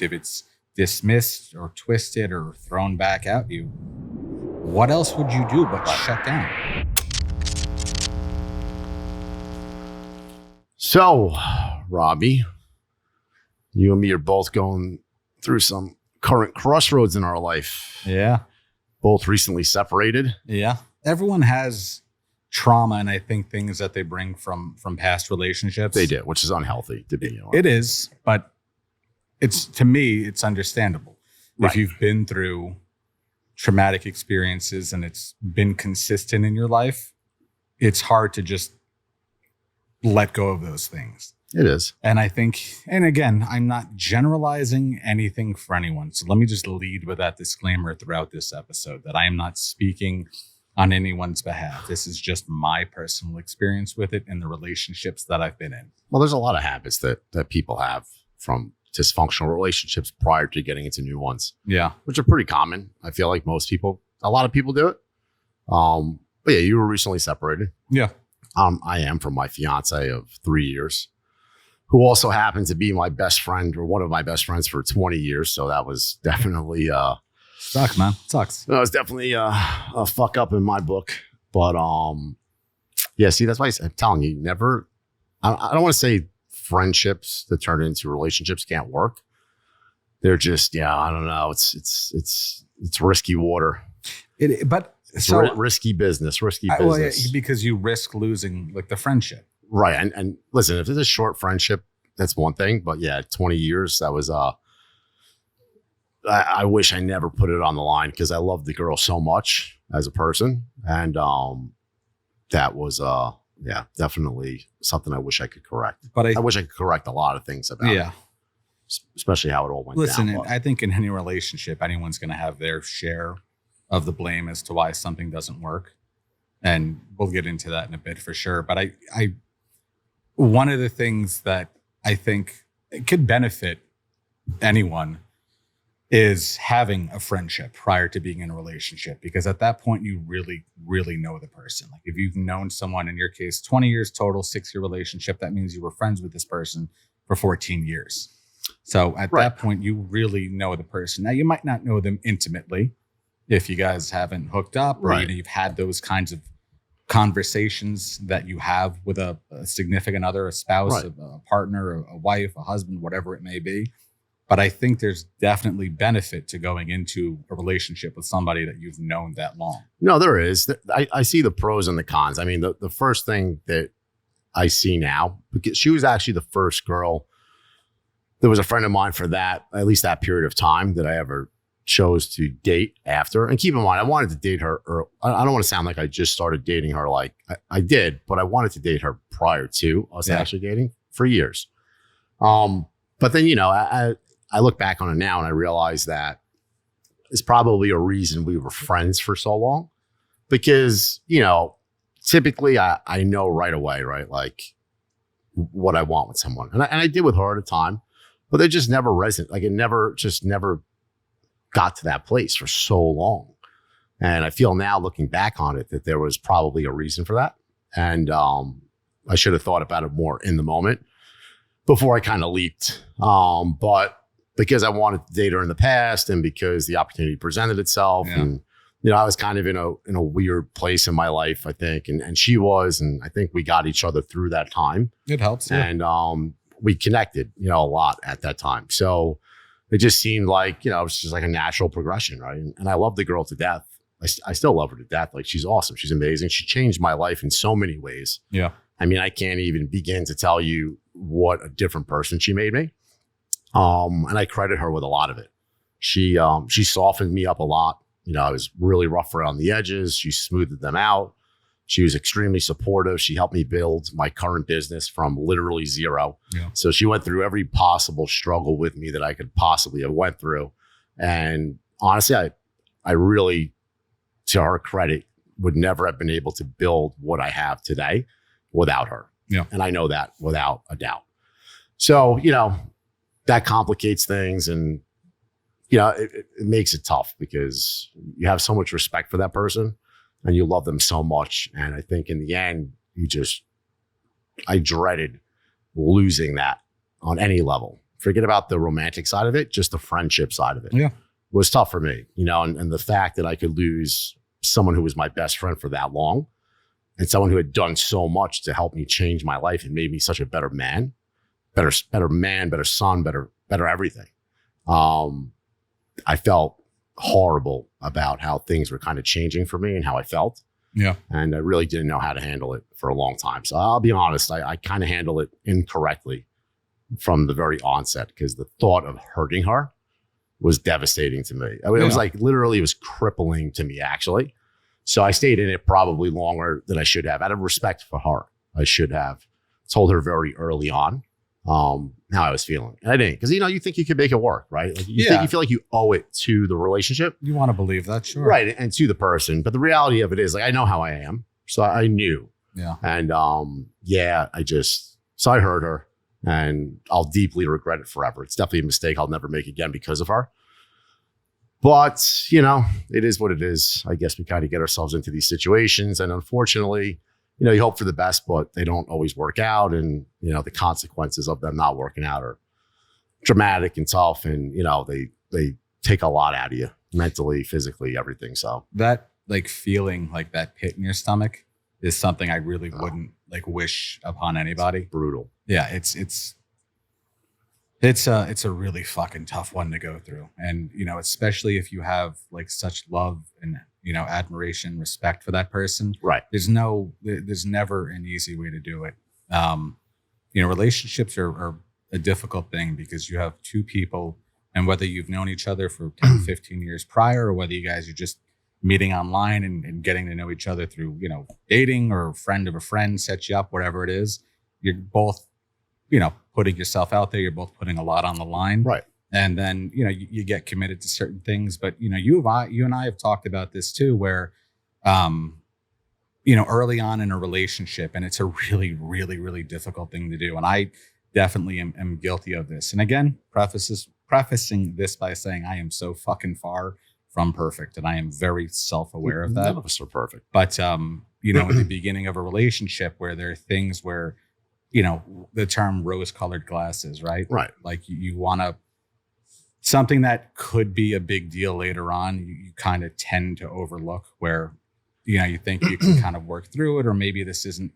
if it's dismissed or twisted or thrown back at you, what else would you do but shut down? So, Robbie, you and me are both going through some current crossroads in our life. Yeah. Both recently separated. Yeah. Everyone has trauma, and I think things that they bring from past relationships. They do, which is unhealthy to be. It is, but to me, it's understandable. Right. If you've been through traumatic experiences and it's been consistent in your life, it's hard to just let go of those things. It is. And I think, and again, I'm not generalizing anything for anyone. So let me just lead with that disclaimer throughout this episode that I am not speaking on anyone's behalf. This is just my personal experience with it and the relationships that I've been in. Well, there's a lot of habits that people have from dysfunctional relationships prior to getting into new ones. Yeah. Which are pretty common. I feel like a lot of people do it. But yeah, you were recently separated. Yeah. I am, from my fiance of 3 years, who also happened to be my best friend, or one of my best friends, for 20 years. So that was definitely sucks, man. Sucks. That was definitely a fuck up in my book. But yeah, see, that's why I'm telling you, never. I don't want to say friendships that turn into relationships can't work. They're just, I don't know. It's risky water. It's risky business. Well, yeah, because you risk losing like the friendship. Right. And listen, if it's a short friendship, that's one thing. But yeah, 20 years, that was, I wish I never put it on the line, because I love the girl so much as a person. And that was, definitely something I wish I could correct. But I wish I could correct a lot of things about it. Especially how it all went down. Listen, I think in any relationship, anyone's going to have their share of the blame as to why something doesn't work. And we'll get into that in a bit for sure. But I one of the things that I think could benefit anyone is having a friendship prior to being in a relationship, because at that point you really, really know the person. Like if you've known someone, in your case, 20 years total, 6-year relationship, that means you were friends with this person for 14 years. So at that point, you really know the person. Now, you might not know them intimately if you guys haven't hooked up, or you've had those kinds of conversations that you have with a significant other, a spouse, a partner, a wife, a husband, whatever it may be. But I think there's definitely benefit to going into a relationship with somebody that you've known that long. No, there is. I see the pros and the cons. I mean, the first thing that I see now, because she was actually the first girl that was a friend of mine for that, at least that period of time, that I ever chose to date after. And keep in mind, I wanted to date her, or I don't want to sound like I just started dating her. Like I did, but I wanted to date her prior to us actually dating for years. But then, I look back on it now and I realize that it's probably a reason we were friends for so long, because, typically I know right away, right? Like what I want with someone. And I did with her at a time, but they just never resonated. Like it never got to that place for so long. And I feel now, looking back on it, that there was probably a reason for that. And I should have thought about it more in the moment before I kind of leaped. But because I wanted to date her in the past, and because the opportunity presented itself, and I was kind of in a weird place in my life, I think, and she was, and I think we got each other through that time. It helps, and we connected, a lot at that time. So it just seemed like, it was just like a natural progression, right? And I love the girl to death. I still love her to death. Like, she's awesome. She's amazing. She changed my life in so many ways. Yeah. I mean, I can't even begin to tell you what a different person she made me. And I credit her with a lot of it. She softened me up a lot. I was really rough around the edges. She smoothed them out. She was extremely supportive. She helped me build my current business from literally zero. Yeah. So she went through every possible struggle with me that I could possibly have went through. And honestly, I really, to her credit, would never have been able to build what I have today without her. Yeah. And I know that without a doubt. So, that complicates things, and, it makes it tough, because you have so much respect for that person and you love them so much. And I think in the end, I dreaded losing that on any level. forget about the romantic side of it, just the friendship side of it. Yeah. Was tough for me, and the fact that I could lose someone who was my best friend for that long and someone who had done so much to help me change my life and made me such a better man, better son, better everything. I felt horrible about how things were kind of changing for me and how I felt. Yeah. And I really didn't know how to handle it for a long time. So I'll be honest, I kind of handled it incorrectly from the very onset, because the thought of hurting her was devastating to me. I mean, It was like literally, it was crippling to me, actually. So I stayed in it probably longer than I should have. Out of respect for her, I should have told her very early on how I was feeling. And I didn't, because you think you can make it work, right? Like you feel like you owe it to the relationship. You want to believe that, sure. Right. And to the person. But the reality of it is, like, I know how I am. So I knew. Yeah. And so I hurt her. And I'll deeply regret it forever. It's definitely a mistake I'll never make again because of her. But, it is what it is. I guess we kind of get ourselves into these situations. And unfortunately, you hope for the best, but they don't always work out. And, the consequences of them not working out are dramatic and tough. And, they take a lot out of you mentally, physically, everything. So that feeling like that pit in your stomach is something I really wouldn't wish upon anybody. It's brutal. Yeah, it's a really fucking tough one to go through. And, especially if you have such love and, admiration, respect for that person. Right. There's never an easy way to do it. Relationships are a difficult thing because you have two people, and whether you've known each other for 10, 15 years prior, or whether you guys are just meeting online and getting to know each other through, dating, or a friend of a friend sets you up, whatever it is, you're both, putting yourself out there. You're both putting a lot on the line. Right. And then, you get committed to certain things. But, you and I have talked about this too, where, early on in a relationship, and it's a really, really, really difficult thing to do. And I definitely am guilty of this. And again, prefacing this by saying I am so fucking far from perfect, and I am very self-aware of that. None of us are perfect. But, in the beginning of a relationship where there are things where, the term rose-colored glasses, right? Right. Like you want to, something that could be a big deal later on, you kind of tend to overlook, where, you think you can kind of work through it, or maybe this isn't,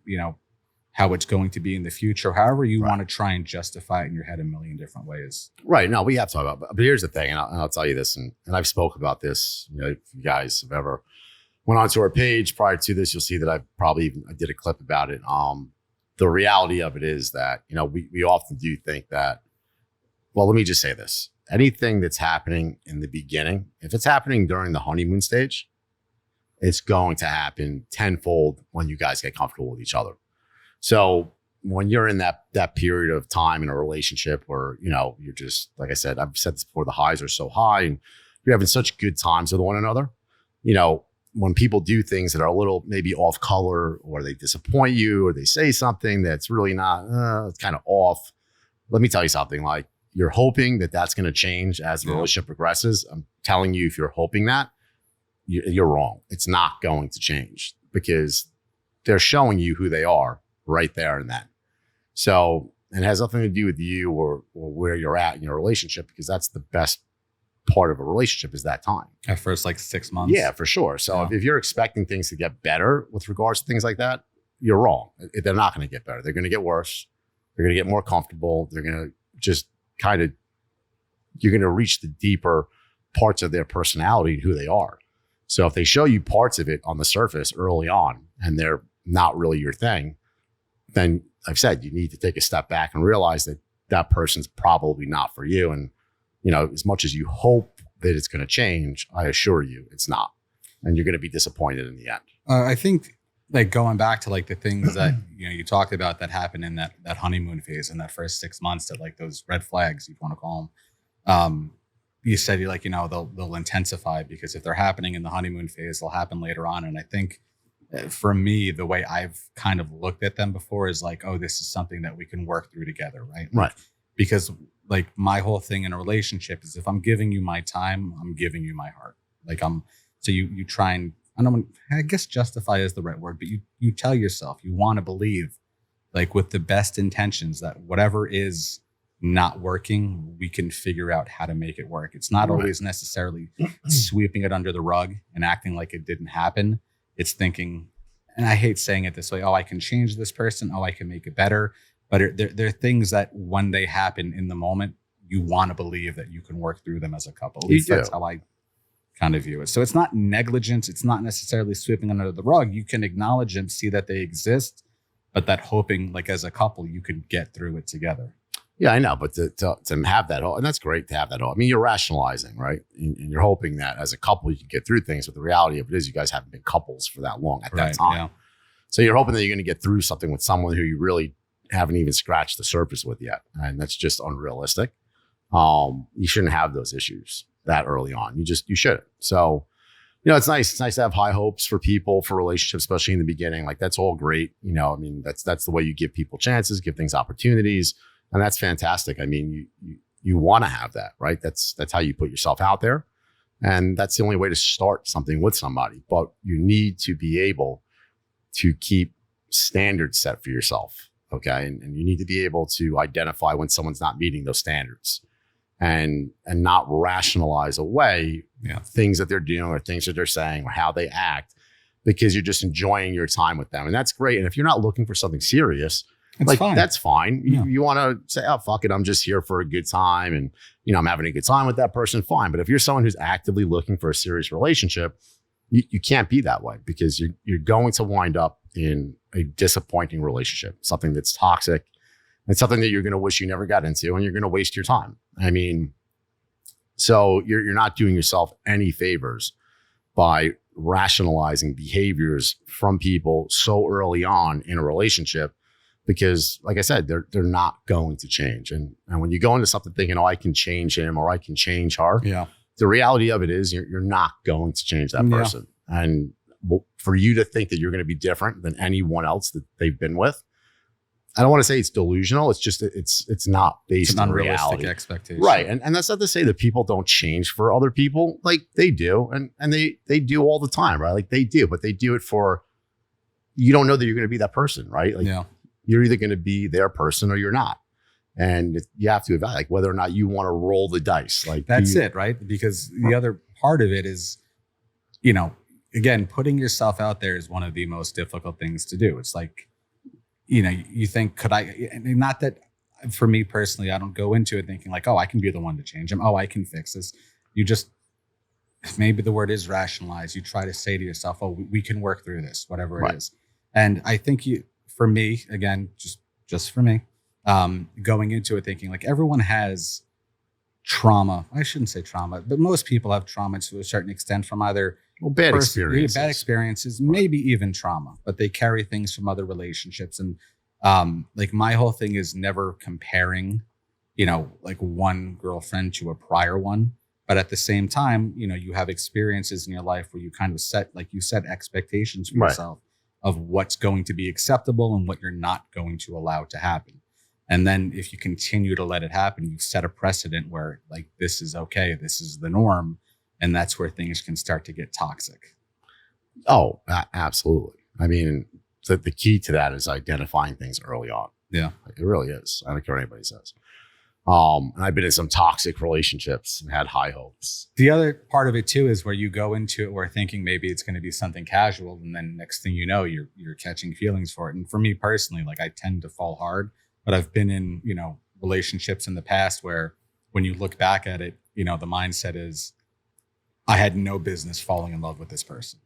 how it's going to be in the future. However you want to try and justify it in your head a million different ways. Right. No, we have to talk about it. But here's the thing, and I'll tell you this, and I've spoke about this, if you guys have ever went onto our page prior to this, you'll see that I did a clip about it. The reality of it is that, we often do think that, well, let me just say this. Anything that's happening in the beginning, if it's happening during the honeymoon stage, it's going to happen tenfold when you guys get comfortable with each other. So when you're in that period of time in a relationship where, you're just, like I said, I've said this before, the highs are so high and you're having such good times with one another, when people do things that are a little maybe off color, or they disappoint you, or they say something that's really not, it's kind of off. Let me tell you something, like, you're hoping that that's going to change as the relationship progresses. I'm telling you, if you're hoping that, you're wrong. It's not going to change, because they're showing you who they are right there and then. So it has nothing to do with you or where you're at in your relationship, because that's the best part of a relationship, is that time. At first, 6 months. Yeah, for sure. So if you're expecting things to get better with regards to things like that, you're wrong. They're not going to get better. They're going to get worse. They're going to get more comfortable. They're going to just you're going to reach the deeper parts of their personality and who they are. So if they show you parts of it on the surface early on and they're not really your thing, then I've said you need to take a step back and realize that that person's probably not for you. And, as much as you hope that it's going to change, I assure you it's not. And you're going to be disappointed in the end. I think, going back to the things that, you talked about that happened in that honeymoon phase in that first 6 months, that those red flags, if you want to call them, you said they'll intensify, because if they're happening in the honeymoon phase, they'll happen later on. And I think for me, the way I've kind of looked at them before is oh, this is something that we can work through together. Right. Right. Because my whole thing in a relationship is, if I'm giving you my time, I'm giving you my heart. So you try and, I guess justify is the right word, but you tell yourself, you want to believe, with the best intentions, that whatever is, not working, we can figure out how to make it work. It's not always necessarily sweeping it under the rug and acting like it didn't happen. It's thinking, and I hate saying it this way, oh, I can change this person. Oh, I can make it better. But there are things that when they happen in the moment, you want to believe that you can work through them as a couple. At least that's how I kind of view it. So it's not negligence. It's not necessarily sweeping under the rug. You can acknowledge them, see that they exist, but that hoping like as a couple, you can get through it together. Yeah, I know. But to have that, and that's great to have that. I mean, you're rationalizing, right? And you're hoping that as a couple, you can get through things. But the reality of it is you guys haven't been couples for that long at that time. Yeah. So you're hoping that you're going to get through something with someone who you really haven't even scratched the surface with yet. And that's just unrealistic. You shouldn't have those issues that early on. You shouldn't. So, it's nice. It's nice to have high hopes for people, for relationships, especially in the beginning. Like that's all great. I mean, that's the way you give people chances, give things opportunities. And that's fantastic. I mean, you want to have that, right? That's how you put yourself out there. And that's the only way to start something with somebody. But you need to be able to keep standards set for yourself. Okay. And you need to be able to identify when someone's not meeting those standards and not rationalize away things that they're doing or things that they're saying or how they act because you're just enjoying your time with them. And that's great. And if you're not looking for something serious, that's fine. Yeah. You want to say, oh, fuck it. I'm just here for a good time. And, I'm having a good time with that person. Fine. But if you're someone who's actively looking for a serious relationship, you can't be that way because you're going to wind up in a disappointing relationship, something that's toxic and something that you're going to wish you never got into and you're going to waste your time. I mean, so you're not doing yourself any favors by rationalizing behaviors from people so early on in a relationship. Because like I said, they're not going to change. And when you go into something thinking, oh, I can change him or I can change her. Yeah. The reality of it is you're not going to change that person. Yeah. And for you to think that you're going to be different than anyone else that they've been with, I don't want to say it's delusional. It's just, it's not based on reality. Expectation. Right. And that's not to say that people don't change for other people. Like they do. And they do all the time, right? Like they do, but they do it for, you don't know that you're going to be that person, right? Like, you're either going to be their person or you're not. And you have to evaluate whether or not you want to roll the dice. Like that's it, right? Because the other part of it is, again, putting yourself out there is one of the most difficult things to do. It's like, you think, could I, and not that for me personally, I don't go into it thinking like, oh, I can be the one to change him. Oh, I can fix this. You just, maybe the word is rationalize. You try to say to yourself, oh, we can work through this, whatever it is. And I think for me, again, just for me, going into it thinking like everyone has trauma. I shouldn't say trauma, but most people have trauma to a certain extent from either bad experiences, maybe even trauma, but they carry things from other relationships. And like my whole thing is never comparing, like one girlfriend to a prior one. But at the same time, you have experiences in your life where you kind of set, like you set expectations for yourself of what's going to be acceptable and what you're not going to allow to happen. And then if you continue to let it happen, you set a precedent where like, this is okay. This is the norm. And that's where things can start to get toxic. Oh, absolutely. I mean, the key to that is identifying things early on. Yeah, it really is. I don't care what anybody says. And I've been in some toxic relationships and had high hopes. The other part of it too is where you go into it where thinking maybe it's going to be something casual, and then next thing you know, you're catching feelings for it. And for me personally, like I tend to fall hard, but I've been in relationships in the past where when you look back at it, the mindset is, I had no business falling in love with this person.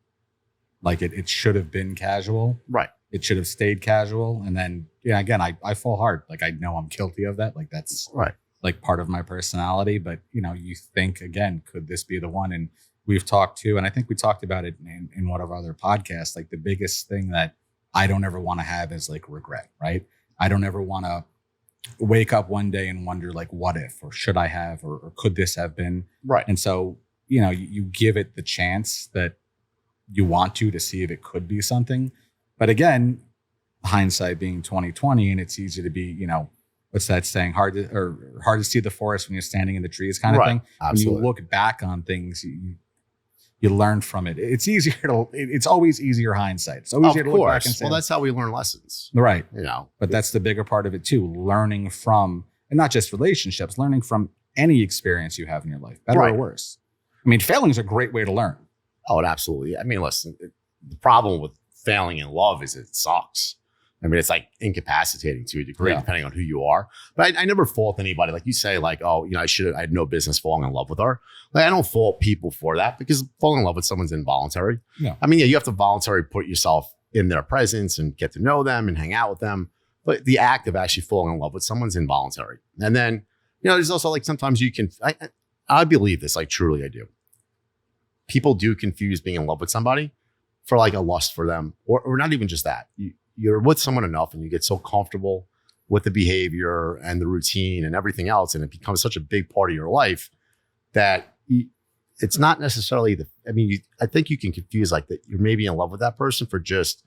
Like it should have been casual, right? It should have stayed casual. And then, again, I fall hard. Like I know I'm guilty of that. Like that's right. Like part of my personality. But, you think again, could this be the one? And we've talked to, and I think we talked about it in one of our other podcasts, like the biggest thing that I don't ever want to have is like regret, right? I don't ever want to wake up one day and wonder like, what if, or should I have, or could this have been? Right. And so, you give it the chance that you want to see if it could be something. But again, hindsight being 2020, and it's easy to be, what's that saying? Hard to see the forest when you're standing in the trees, kind of thing. Absolutely. When you look back on things, you learn from it. It's easier it's always easier hindsight. It's always easier to look back and say, well, that's how we learn lessons, right? But that's the bigger part of it too. Learning from and not just relationships, learning from any experience you have in your life, better Right. or worse. I mean, failing is a great way to learn. Oh, it absolutely. I mean, listen, the problem with failing in love is it sucks. I mean, it's like incapacitating to a degree, Yeah. depending on who you are. But I never fault anybody. Like you say, like, oh, you know, I had no business falling in love with her. Like, I don't fault people for that because falling in love with someone's involuntary. Yeah. I mean, yeah, you have to voluntarily put yourself in their presence and get to know them and hang out with them. But the act of actually falling in love with someone's involuntary. And then, you know, there's also like sometimes you can, I believe this, like truly I do. People do confuse being in love with somebody for like a lust for them, or not even just that. You're with someone enough and you get so comfortable with the behavior and the routine and everything else, and it becomes such a big part of your life that it's not necessarily I think you can confuse like that you're maybe in love with that person for just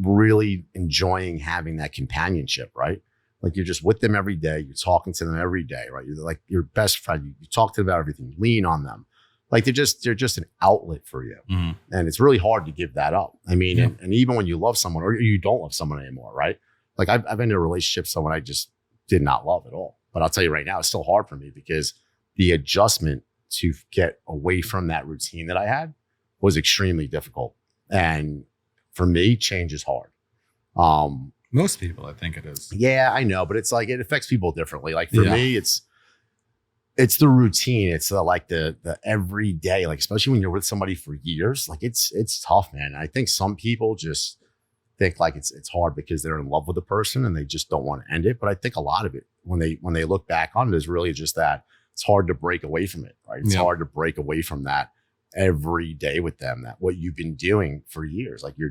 really enjoying having that companionship, right? Like you're just with them every day, you're talking to them every day, right? You're like your best friend. You talk to them about everything, you lean on them. Like they're just an outlet for you. Mhm. And it's really hard to give that up. I mean, Yeah. and even when you love someone or you don't love someone anymore, right? Like I've been in a relationship with someone I just did not love at all. But I'll tell you right now, it's still hard for me because the adjustment to get away from that routine that I had was extremely difficult. And for me, change is hard. Most people, I think it is. Yeah, I know, but it's like it affects people differently. Like for Yeah. me, it's the routine. It's the everyday, like especially when you're with somebody for years, like it's tough, man. I think some people just think like it's hard because they're in love with the person and they just don't want to end it. But I think a lot of it, when they look back on it, is really just that it's hard to break away from it, right? It's Yeah. hard to break away from that every day with them, that what you've been doing for years. Like you're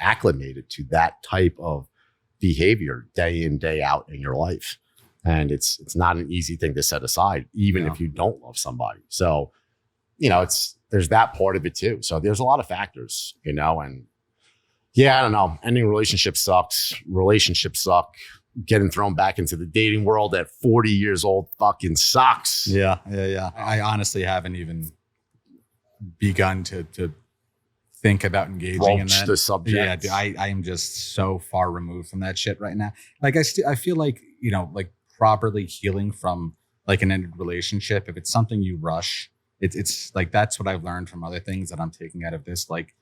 acclimated to that type of behavior day in, day out in your life. And it's not an easy thing to set aside, even Yeah. if you don't love somebody. So, you know, there's that part of it too. So there's a lot of factors, you know, and yeah, I don't know. Ending relationships sucks. Relationships suck. Getting thrown back into the dating world at 40 years old fucking sucks. Yeah. I honestly haven't even begun to think about engaging in Broach that. the subject. Yeah, dude, I am just so far removed from that shit right now. Like I feel like, you know, like properly healing from like an ended relationship, if it's something you rush, it's like that's what I've learned from other things that I'm taking out of this. Like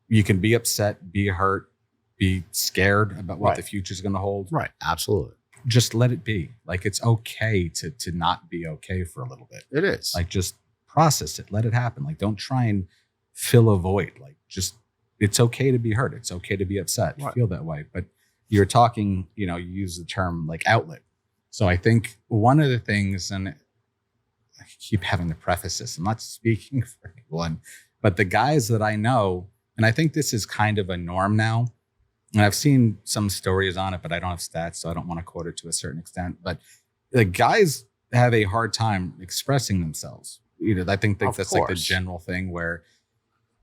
you can be upset, be hurt, be scared about what Right. the future's going to hold. Right. Absolutely. Just let it be. Like it's okay to not be okay for a little bit. It is. Like just process it, let it happen. Like don't try and fill a void. Like just it's okay to be hurt. It's okay to be upset, Right. feel that way. But you're talking, you know, you use the term like outlet. So I think one of the things, and I keep having to preface this, I'm not speaking for anyone, but the guys that I know, and I think this is kind of a norm now, and I've seen some stories on it, but I don't have stats, so I don't want to quote it to a certain extent. But the guys have a hard time expressing themselves. You know, I think Of that's like the course. general thing where,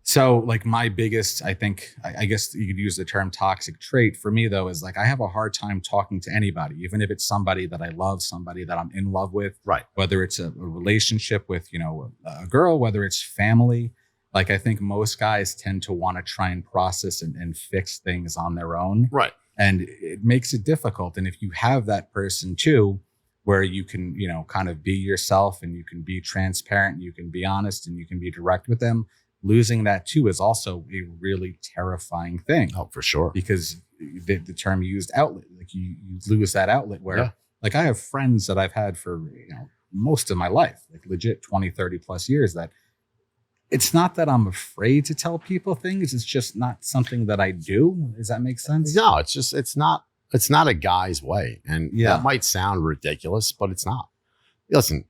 so like my biggest, I think, I guess you could use the term toxic trait for me though, is like I have a hard time talking to anybody, even if it's somebody that I love, somebody that I'm in love with, Right. whether it's a relationship with, you know, a girl, whether it's family. Like I think most guys tend to want to try and process and fix things on their own. Right. And it makes it difficult. And if you have that person too, where you can, you know, kind of be yourself and you can be transparent, you can be honest and you can be direct with them, losing that too is also a really terrifying thing. Oh, for sure. Because the term you used, outlet, like you lose that outlet where Yeah. like I have friends that I've had for, you know, most of my life, like legit 20, 30 plus years, that it's not that I'm afraid to tell people things. It's just not something that I do. Does that make sense? No, it's not a guy's way. And Yeah. that might sound ridiculous, but it's not. Listen,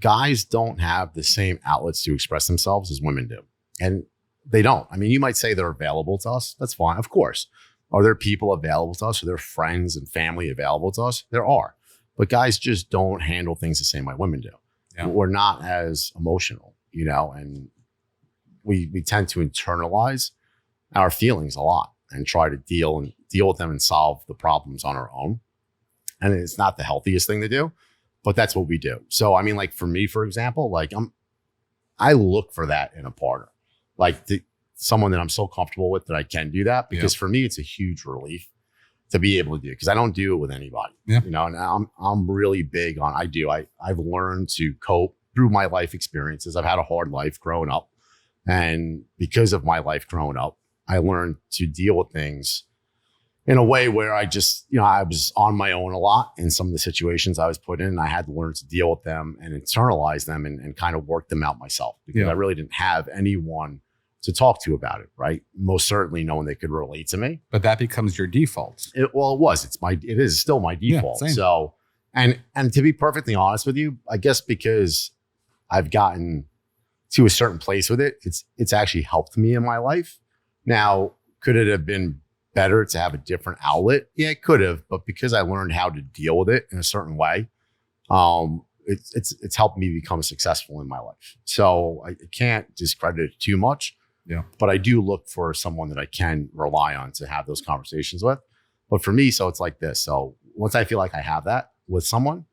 guys don't have the same outlets to express themselves as women do. And they don't. I mean, you might say they're available to us. That's fine. Of course. Are there people available to us? Are there friends and family available to us? There are. But guys just don't handle things the same way women do. Yeah. We're not as emotional, you know, and we tend to internalize our feelings a lot and try to deal with them and solve the problems on our own. And it's not the healthiest thing to do, but that's what we do. So, I mean, like for me, for example, like I look for that in a partner, like someone that I'm so comfortable with that I can do that, because for me, it's a huge relief to be able to do, because I don't do it with anybody. Yeah. You know, and I'm really big on, I've learned to cope through my life experiences. I've had a hard life growing up. And because of my life growing up, I learned to deal with things in a way where I just, I was on my own a lot in some of the situations I was put in. And I had to learn to deal with them and internalize them and kind of work them out myself, because I really didn't have anyone to talk to about it, right? Most certainly no one that could relate to me. But that becomes your default. It is still my default. Yeah, so, and to be perfectly honest with you, I guess because I've gotten to a certain place with it, it's actually helped me in my life. Now, could it have been better to have a different outlet? Yeah, it could have, but because I learned how to deal with it in a certain way, it's helped me become successful in my life. So I can't discredit it too much. Yeah. But I do look for someone that I can rely on to have those conversations with. But for me, so it's like this. So once I feel like I have that with someone,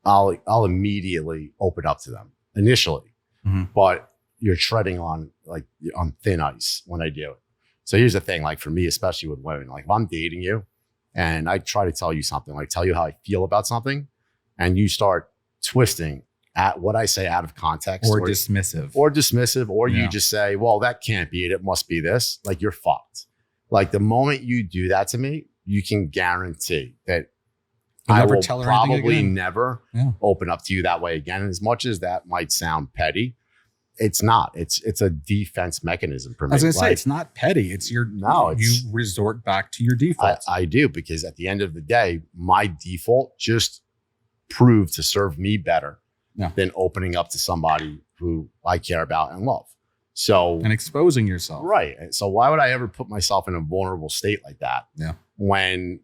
I'll immediately open up to them initially. Mm-hmm. But you're treading on thin ice when I do it. So here's the thing, like for me, especially with women, like if I'm dating you and I try to tell you something, like tell you how I feel about something, and you start twisting at what I say out of context or dismissive, or you just say, well, that can't be it. It must be this. Like you're fucked. Like the moment you do that to me, you can guarantee that I will probably never open up to you that way again. And as much as that might sound petty, it's not. It's a defense mechanism for me. I was going to say, it's not petty. It's you resort back to your default. I do, because at the end of the day, my default just proved to serve me better than opening up to somebody who I care about and love. So, and exposing yourself. Right. So why would I ever put myself in a vulnerable state like that? Yeah. When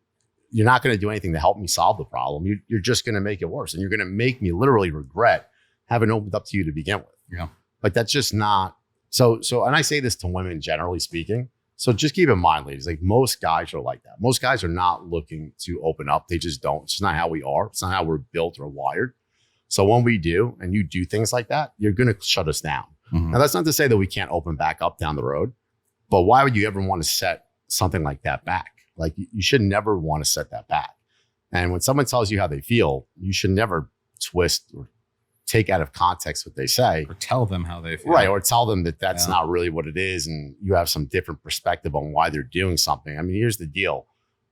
you're not going to do anything to help me solve the problem. You're just going to make it worse. And you're going to make me literally regret having opened up to you to begin with. Yeah. Like that's just not so. And I say this to women, generally speaking. So just keep in mind, ladies, like most guys are like that. Most guys are not looking to open up. They just don't. It's just not how we are. It's not how we're built or wired. So when we do, and you do things like that, you're going to shut us down. Mm-hmm. Now, that's not to say that we can't open back up down the road, but why would you ever want to set something like that back? Like you should never want to set that back. And when someone tells you how they feel, you should never twist or take out of context what they say. Or tell them how they feel. Right. Or tell them that that's not really what it is. And you have some different perspective on why they're doing something. I mean, here's the deal.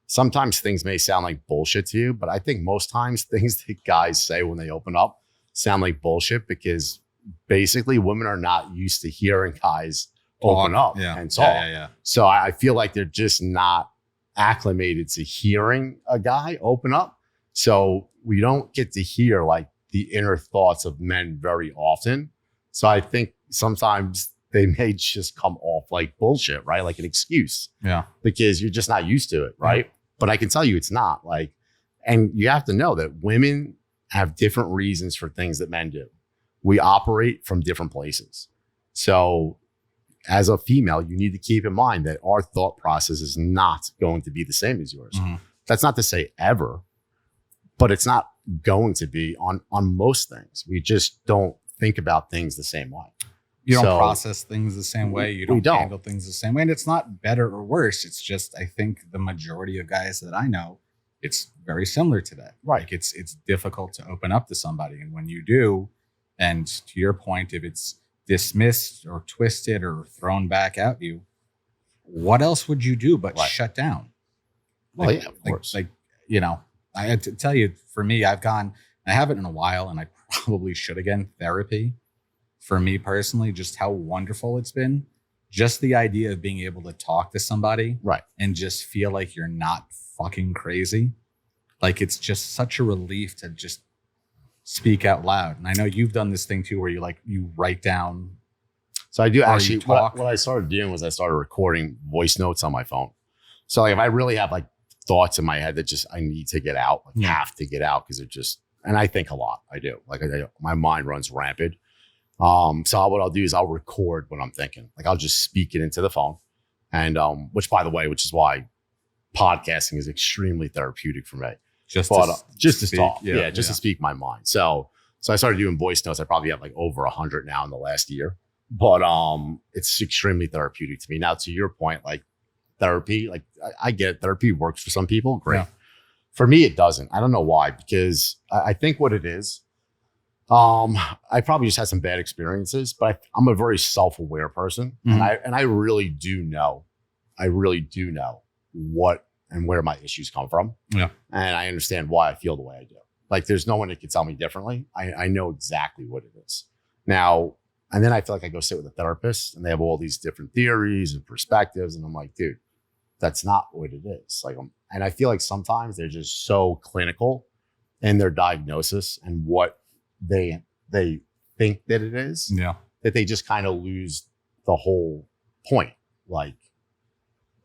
Sometimes things may sound like bullshit to you, but I think most times things that guys say when they open up sound like bullshit, because basically women are not used to hearing guys open up and talk. Yeah. So I feel like they're just not acclimated to hearing a guy open up. So we don't get to hear like the inner thoughts of men very often. So I think sometimes they may just come off like bullshit, right? Like an excuse. Yeah. Because you're just not used to it, right? But I can tell you it's not. Like, and you have to know that women have different reasons for things that men do. We operate from different places. So as a female, you need to keep in mind that our thought process is not going to be the same as yours. Mm-hmm. That's not to say ever, but it's not going to be on most things. We just don't think about things the same way. You don't process things the same way. You don't handle things the same way. And it's not better or worse. It's just, I think the majority of guys that I know, it's very similar to that. Right. Like it's difficult to open up to somebody. And when you do, and to your point, if it's dismissed or twisted or thrown back at you, what else would you do but shut down? Well, yeah, of course. I had to tell you, for me, I haven't in a while, and I probably should again, therapy. For me personally, just how wonderful it's been. Just the idea of being able to talk to somebody and just feel like you're not fucking crazy. Like it's just such a relief to just speak out loud. And I know you've done this thing too, where you write down. So I do actually, what I started doing was I started recording voice notes on my phone. So like if I really have like thoughts in my head that just I need to get out, have to get out, because it just, and I think a lot. I do. Like my mind runs rampant. So what I'll do is I'll record what I'm thinking. Like I'll just speak it into the phone. And which is why podcasting is extremely therapeutic for me. Just to talk. To speak my mind. So I started doing voice notes. I probably have like over 100 now in the last year. But it's extremely therapeutic to me. Now, to your point, like therapy. Like I get therapy works for some people. Great. Yeah. For me, it doesn't. I don't know why, because I think what it is, I probably just had some bad experiences, but I'm a very self-aware person. Mhm. And I really do know what and where my issues come from. Yeah. And I understand why I feel the way I do. Like there's no one that can tell me differently. I know exactly what it is. Now, and then I feel like I go sit with a therapist and they have all these different theories and perspectives. And I'm like, dude, that's not what it is. Like, and I feel like sometimes they're just so clinical in their diagnosis and what they think that it is, Yeah. that they just kind of lose the whole point. Like,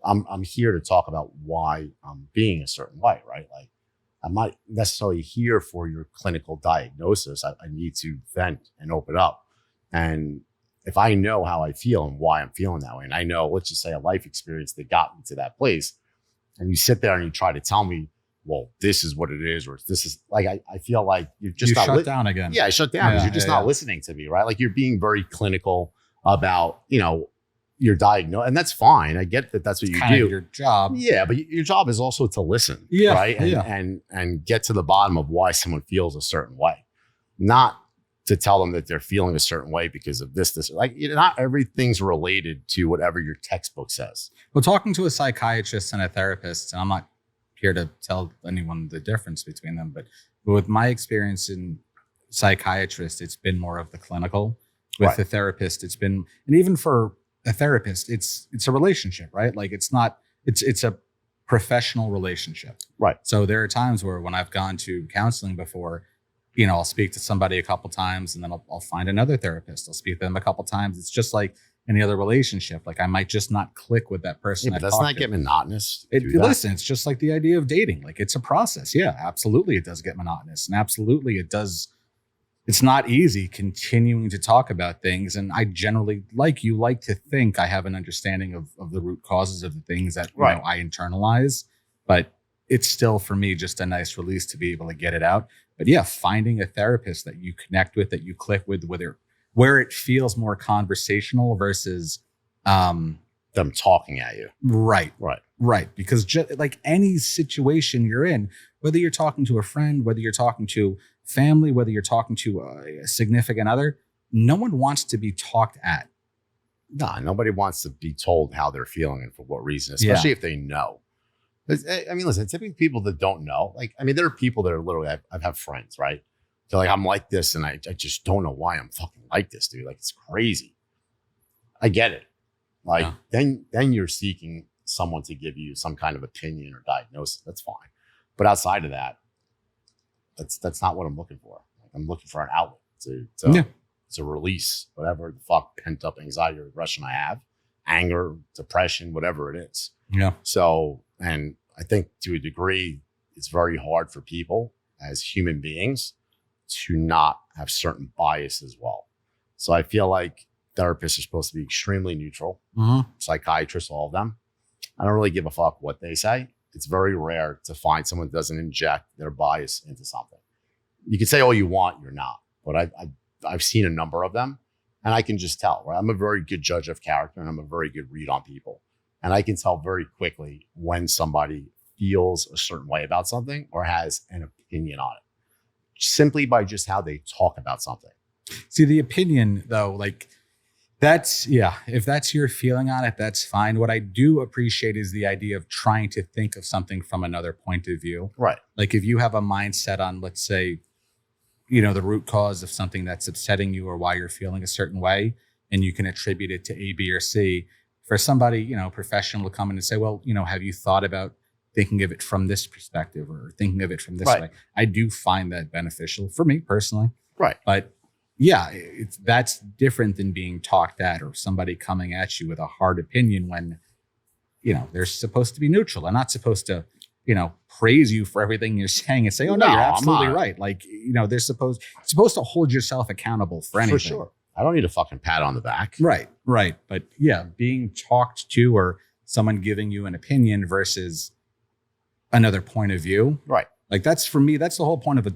I'm here to talk about why I'm being a certain way, right? Like, I'm not necessarily here for your clinical diagnosis. I need to vent and open up. And if I know how I feel and why I'm feeling that way, and I know, let's just say a life experience that got me to that place, and you sit there and you try to tell me, well, this is what it is, or this is like, I feel like you're just not shut down again. Yeah, I shut down because you're just not listening to me, right? Like you're being very clinical about, your diagnosis, and that's fine. I get that that's what you do. Your job. Yeah, but your job is also to listen, Yeah, right? And get to the bottom of why someone feels a certain way, not to tell them that they're feeling a certain way because of this. Like, not everything's related to whatever your textbook says. Well, talking to a psychiatrist and a therapist, and I'm not here to tell anyone the difference between them, but with my experience in psychiatrist, it's been more of the clinical. With the therapist, it's been, and even for a therapist, it's a relationship, right? Like it's a professional relationship. Right. So there are times where when I've gone to counseling before, I'll speak to somebody a couple times and then I'll find another therapist. I'll speak to them a couple times. It's just like any other relationship. Like I might just not click with that person. Yeah, but doesn't that get monotonous? Listen, it's just like the idea of dating. Like it's a process. Yeah, absolutely. It does get monotonous, and absolutely it does. It's not easy continuing to talk about things. And I generally like to think I have an understanding of the root causes of the things that I internalize, but it's still for me just a nice release to be able to get it out. But yeah, finding a therapist that you connect with, that you click with, where it feels more conversational versus them talking at you. Right. Because like any situation you're in, whether you're talking to a friend, whether you're talking to family, whether you're talking to a significant other, no one wants to be talked at. No, nobody wants to be told how they're feeling and for what reason, especially if they know. I mean, listen, typically people that don't know, there are people that are literally, I've had friends, right? They're like, I'm like this and I just don't know why I'm fucking like this, dude. Like, it's crazy. I get it. Like, then you're seeking someone to give you some kind of opinion or diagnosis. That's fine. But outside of that, that's not what I'm looking for. Like, I'm looking for an outlet to release whatever the fuck pent up anxiety or aggression I have, anger, depression, whatever it is. Yeah. So, and I think to a degree, it's very hard for people as human beings to not have certain bias as well. So I feel like therapists are supposed to be extremely neutral. Mm-hmm. Psychiatrists, all of them. I don't really give a fuck what they say. It's very rare to find someone that doesn't inject their bias into something. You can say all you want, you're not. But I've seen a number of them, and I can just tell. Right? I'm a very good judge of character, and I'm a very good read on people. And I can tell very quickly when somebody feels a certain way about something or has an opinion on it, simply by just how they talk about something. See, the opinion, though, like, if that's your feeling on it, that's fine. What I do appreciate is the idea of trying to think of something from another point of view. Right. Like if you have a mindset on, let's say, the root cause of something that's upsetting you or why you're feeling a certain way, and you can attribute it to A, B, or C, for somebody, professional to come in and say, well, have you thought about thinking of it from this perspective or thinking of it from this way? I do find that beneficial for me personally. Right. But yeah, that's different than being talked at or somebody coming at you with a hard opinion when, they're supposed to be neutral. They're not supposed to, praise you for everything you're saying and say, oh, no, you're absolutely right. Like, they're supposed to hold yourself accountable for anything. For sure. I don't need a fucking pat on the back. Right. But yeah, being talked to or someone giving you an opinion versus another point of view. Right. Like that's, for me, that's the whole point of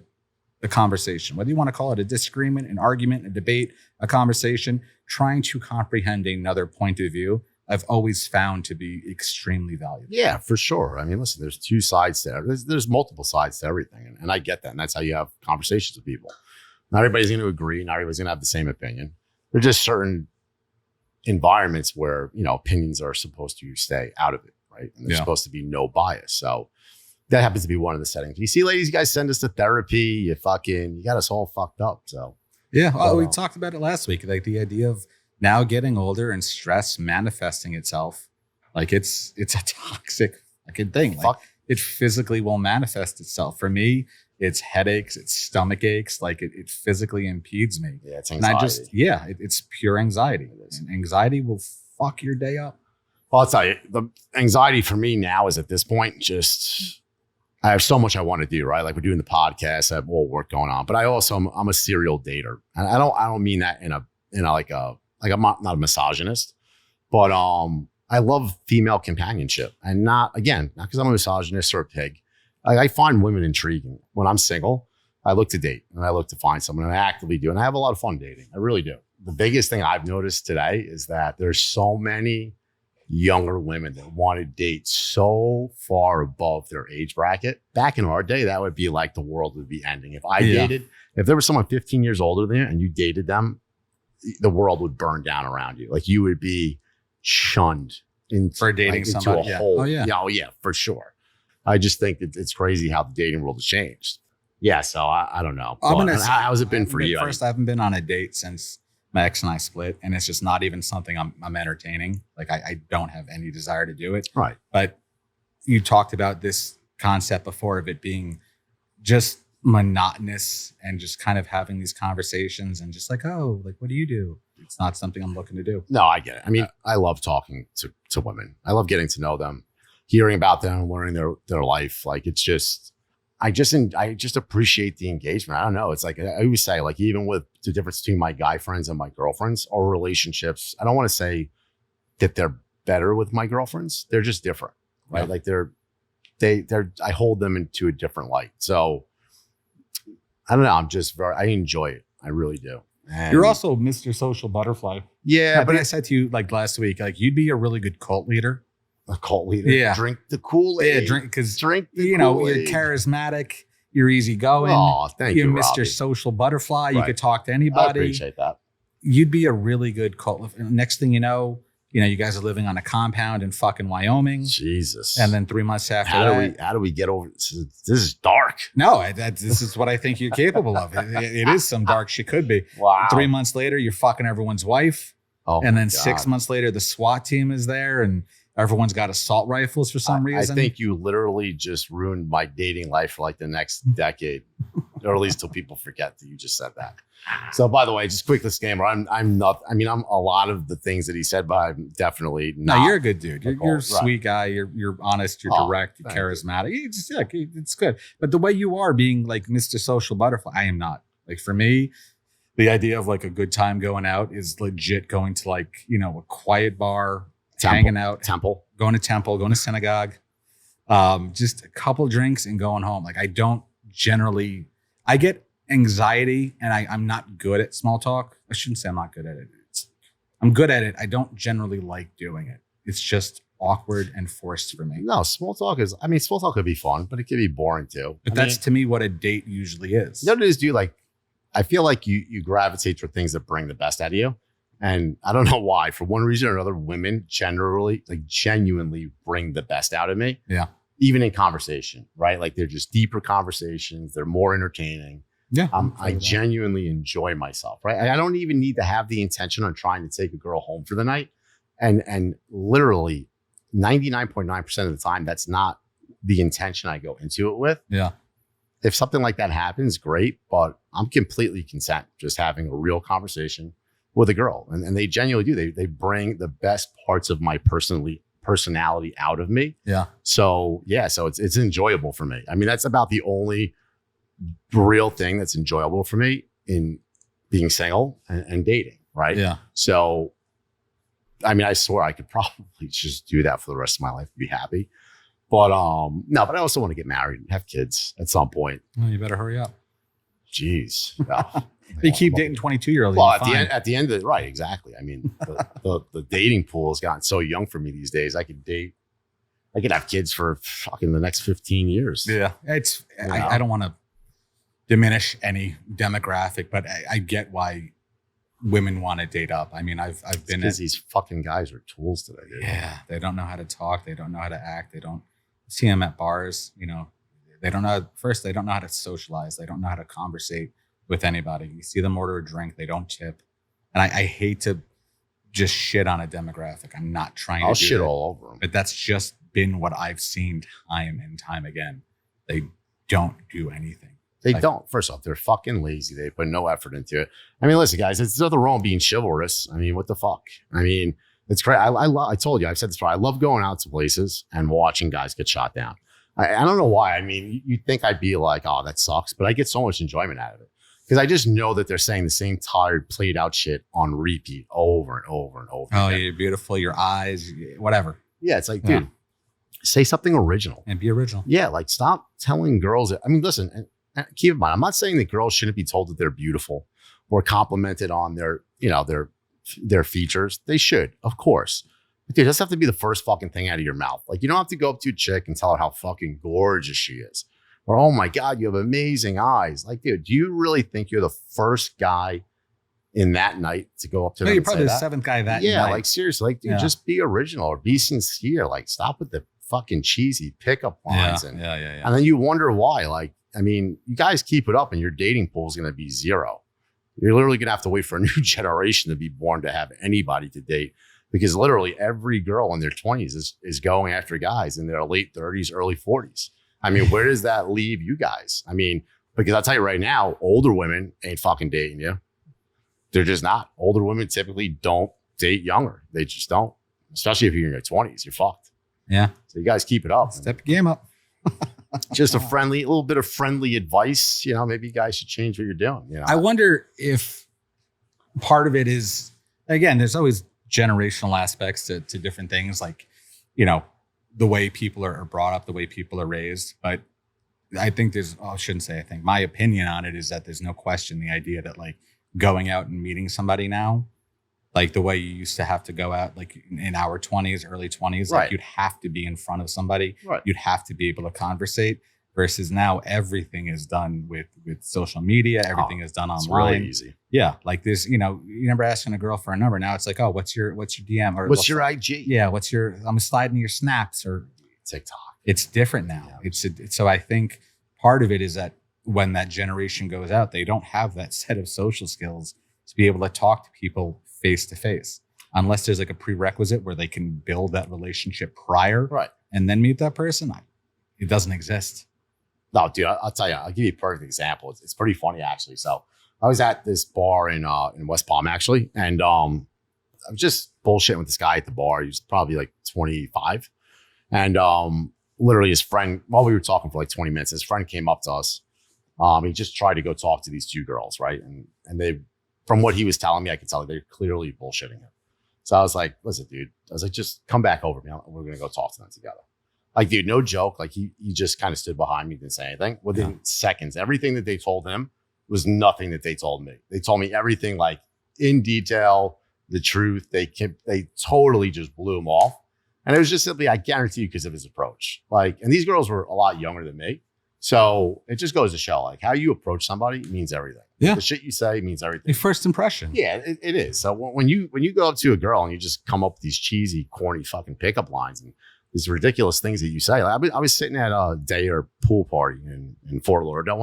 the conversation, whether you want to call it a disagreement, an argument, a debate, a conversation, trying to comprehend another point of view. I've always found to be extremely valuable. Yeah, for sure. I mean, listen, there's two sides there. There's multiple sides to everything. And I get that. And that's how you have conversations with people. Not everybody's going to agree. Not everybody's going to have the same opinion. There's just certain environments where, opinions are supposed to stay out of it, right? And there's supposed to be no bias. So that happens to be one of the settings. You see, ladies, you guys send us to therapy. You got us all fucked up. So yeah, we talked about it last week. Like the idea of now getting older and stress manifesting itself, like it's a toxic fucking thing. Like it physically will manifest itself. For me, it's headaches, it's stomach aches. Like it physically impedes me. Yeah, it's anxiety. And it's pure anxiety. And anxiety will fuck your day up. Well, I'll tell you, the anxiety for me now is at this point just. I have so much I want to do, right? Like we're doing the podcast, I have all work going on, but I'm a serial dater, and I don't mean that in a like I'm not a misogynist, but I love female companionship, and not because I'm a misogynist or a pig. I find women intriguing. When I'm single, I look to date and I look to find someone, and I actively do, and I have a lot of fun dating. I really do. The biggest thing I've noticed today is that there's so many younger women that want to date so far above their age bracket. Back in our day, that would be like the world would be ending. If there was someone 15 years older than you and you dated them, the world would burn down around you. Like you would be shunned for dating somebody. A whole, yeah, for sure. I just think it's crazy how the dating world has changed. Yeah, so I don't know. How's it been for you? First, I haven't been on a date since my ex and I split, and it's just not even something I'm entertaining. Like I don't have any desire to do it. Right. But you talked about this concept before of it being just monotonous and just kind of having these conversations and just like, oh, like, what do you do? It's not something I'm looking to do. No, I get it. I mean, I love talking to women. I love getting to know them, hearing about them, learning their life. Like it's just, I just appreciate the engagement. I don't know. It's like I always say, like even with the difference between my guy friends and my girlfriends or relationships, I don't want to say that they're better with my girlfriends. They're just different, right? Yeah. Like they're I hold them into a different light. So I don't know. I enjoy it. I really do. And you're also Mr. Social Butterfly. Yeah, but I said to you like last week, like you'd be a really good cult leader. A cult leader. Yeah. Drink the Kool-Aid. Yeah, drink the Kool-Aid. You're charismatic, you're easygoing. Oh, thank you, You're Mr. Robbie. Social Butterfly. You Right. could talk to anybody. I appreciate that. You'd be a really good cult. Next thing you know, you guys are living on a compound in fucking Wyoming. Jesus. And then 3 months after that. How do we get over this? This is dark. No, this is what I think you're capable of. It is some dark shit could be. Wow. 3 months later, you're fucking everyone's wife. Oh, and then my God. 6 months later, the SWAT team is there and everyone's got assault rifles for some reason. I think you literally just ruined my dating life for like the next decade, or at least till people forget that you just said that. So, by the way, just quick disclaimer: I'm not. I mean, I'm a lot of the things that he said, but I'm definitely not. No, you're a good dude. You're a sweet guy. You're honest. You're direct. You're charismatic. It's good. But the way you are, being like Mr. Social Butterfly, I am not. Like for me, the idea of like a good time going out is legit going to like a quiet bar. Hanging out, going to temple, going to synagogue, just a couple drinks and going home. Like I don't generally, I get anxiety and I'm not good at small talk. I shouldn't say I'm not good at it. I'm good at it. I don't generally like doing it. It's just awkward and forced for me. No, small talk could be fun, but it could be boring too. But that's to me what a date usually is. You know what it is, dude? Like, I feel like you gravitate toward things that bring the best out of you. And I don't know why, for one reason or another, women genuinely bring the best out of me. Yeah. Even in conversation, right? Like they're just deeper conversations. They're more entertaining. Yeah. I genuinely enjoy myself, right? I don't even need to have the intention on trying to take a girl home for the night. And literally 99.9% of the time, that's not the intention I go into it with. Yeah. If something like that happens, great. But I'm completely content just having a real conversation with a girl. And they genuinely do. They bring the best parts of my personality out of me. Yeah. So it's enjoyable for me. I mean, that's about the only real thing that's enjoyable for me in being single and dating. Right. Yeah. So, I mean, I swear I could probably just do that for the rest of my life and be happy. But no, but I also want to get married and have kids at some point. Well, you better hurry up. Jeez. No. They keep dating 22-year-olds. Well, at the end of it, right, exactly. I mean, the dating pool has gotten so young for me these days. I could have kids for fucking the next 15 years. Yeah, I don't want to diminish any demographic, but I get why women want to date up. I mean, I've been because these fucking guys are tools today, dude. Yeah, they don't know how to talk. They don't know how to act. They don't see them at bars. You know, they don't know. First, they don't know how to socialize. They don't know how to conversate with anybody. You see them order a drink, they don't tip. And I hate to just shit on a demographic. I'm not trying to. I'll shit all over them. But that's just been what I've seen time and time again. They don't do anything. They don't. First off, they're fucking lazy. They put no effort into it. I mean, listen, guys, there's nothing wrong being chivalrous. I mean, what the fuck? I mean, it's great. I told you, I've said this before. I love going out to places and watching guys get shot down. I don't know why. I mean, you'd think I'd be like, oh, that sucks. But I get so much enjoyment out of it. Because I just know that they're saying the same tired, played out shit on repeat over and over and over. Oh, again. you're beautiful. Your eyes, whatever. Yeah, it's like, dude, say something original. And be original. Yeah, like stop telling girls. I mean, listen, and keep in mind, I'm not saying that girls shouldn't be told that they're beautiful or complimented on their, you know, their features. They should, of course. But dude, it doesn't have to be the first fucking thing out of your mouth. Like, you don't have to go up to a chick and tell her how fucking gorgeous she is. Or, oh my God, you have amazing eyes. Like, dude, do you really think you're the first guy in that night to go up to them? You're and probably say the that? seventh guy that Yeah, night. like seriously, like, dude, just be original or be sincere. Like, stop with the fucking cheesy pickup lines. And then you wonder why. Like, I mean, you guys keep it up and your dating pool is going to be zero. You're literally going to have to wait for a new generation to be born to have anybody to date. Because literally every girl in their 20s is going after guys in their late 30s, early 40s. I mean, where does that leave you guys? I mean, because I'll tell you right now, older women ain't fucking dating you. They're just not. Older women typically don't date younger. They just don't. Especially if you're in your 20s, you're fucked. Yeah. So you guys keep it up. Step your game up. Just a little bit of friendly advice. You know, maybe you guys should change what you're doing. You know, I wonder if part of it is, again, there's always generational aspects to different things, like, you know, the way people are brought up, the way people are raised. But I think I shouldn't say I think. My opinion on it is that there's no question the idea that like going out and meeting somebody now, like the way you used to have to go out, like in our 20s, early 20s, like you'd have to be in front of somebody. Right. You'd have to be able to conversate. Versus now, everything is done with social media. Everything is done online. It's really easy. Yeah, like this. You know, you never asking a girl for a number. Now it's like, oh, what's your DM or what's your IG? Yeah, I'm sliding your snaps or TikTok. It's different now. Yeah. So I think part of it is that when that generation goes out, they don't have that set of social skills to be able to talk to people face to face, unless there's like a prerequisite where they can build that relationship prior, right, and then meet that person. It doesn't exist. No, dude, I'll tell you. I'll give you a perfect example. It's pretty funny, actually. So I was at this bar in West Palm, actually, and I was just bullshitting with this guy at the bar. He was probably like 25, and literally his friend, while we were talking for like 20 minutes, his friend came up to us. He just tried to go talk to these two girls, right? And they, from what he was telling me, I could tell they're clearly bullshitting him. So I was like, listen, dude. I was like, just come back over to me. We're gonna go talk to them together. Like, dude, no joke. Like, he just kind of stood behind me, didn't say anything. Within seconds, everything that they told him was nothing that they told me. They told me everything, like, in detail, the truth. They totally just blew him off. And it was just simply, I guarantee you, because of his approach. Like, and these girls were a lot younger than me. So it just goes to show, like, how you approach somebody means everything. Yeah. The shit you say means everything. Your first impression. Yeah, it is. So when you go up to a girl and you just come up with these cheesy, corny fucking pickup lines and these ridiculous things that you say. Like, I was sitting at a day or pool party in Fort Lauderdale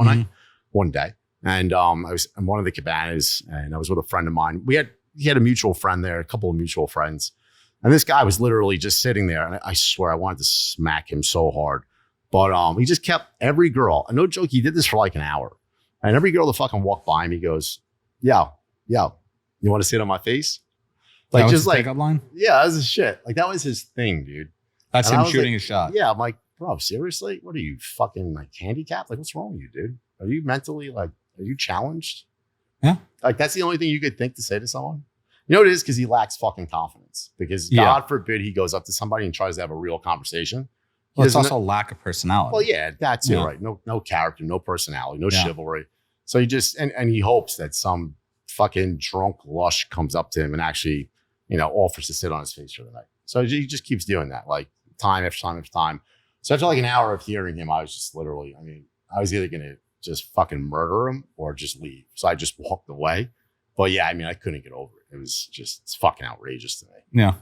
one day. And I was in one of the cabanas and I was with a friend of mine. He had a mutual friend there, a couple of mutual friends. And this guy was literally just sitting there. And I swear I wanted to smack him so hard. But he just kept every girl, and no joke, he did this for like an hour. And every girl that fucking walked by him, he goes, yo, you want to sit on my face? Like, just like, pickup line? Yeah, that was his shit. Like, that was his thing, dude. That's and him shooting a shot. Yeah, I'm like, bro, seriously? What are you, fucking like handicapped? Like, what's wrong with you, dude? Are you mentally, like, are you challenged? Yeah. Like, that's the only thing you could think to say to someone? You know what it is? Because he lacks fucking confidence. Because God forbid he goes up to somebody and tries to have a real conversation. Well, it's also a lack of personality. Well, yeah, that too, right? No character, no personality, no chivalry. So he just, and he hopes that some fucking drunk lush comes up to him and actually, offers to sit on his face for the night. So he just keeps doing that, like time after time after time. So after like an hour of hearing him, I was just literally, I was either going to just fucking murder him or just leave. So I just walked away. But yeah, I couldn't get over it. It was just, it's fucking outrageous to me. Yeah.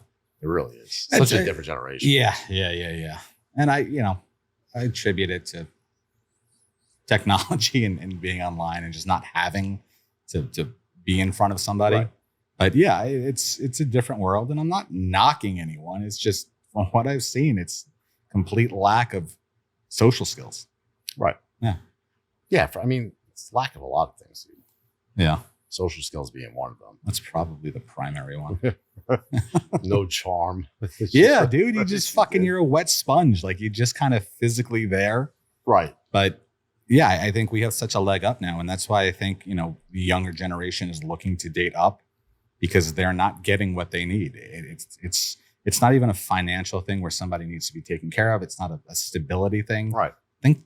It really is. Such a different generation. Yeah. And I attribute it to technology and being online and just not having to be in front of somebody. Right. But yeah, it's a different world, and I'm not knocking anyone. It's just from what I've seen, it's complete lack of social skills. Right. Yeah. Yeah. It's lack of a lot of things. Dude. Yeah. Social skills being one of them. That's probably the primary one. No charm. Yeah, dude. You just fucking, you're a wet sponge. Like you're just kind of physically there. Right. But yeah, I think we have such a leg up now. And that's why I think, the younger generation is looking to date up because they're not getting what they need. It's not even a financial thing where somebody needs to be taken care of. It's not a stability thing. Right. I think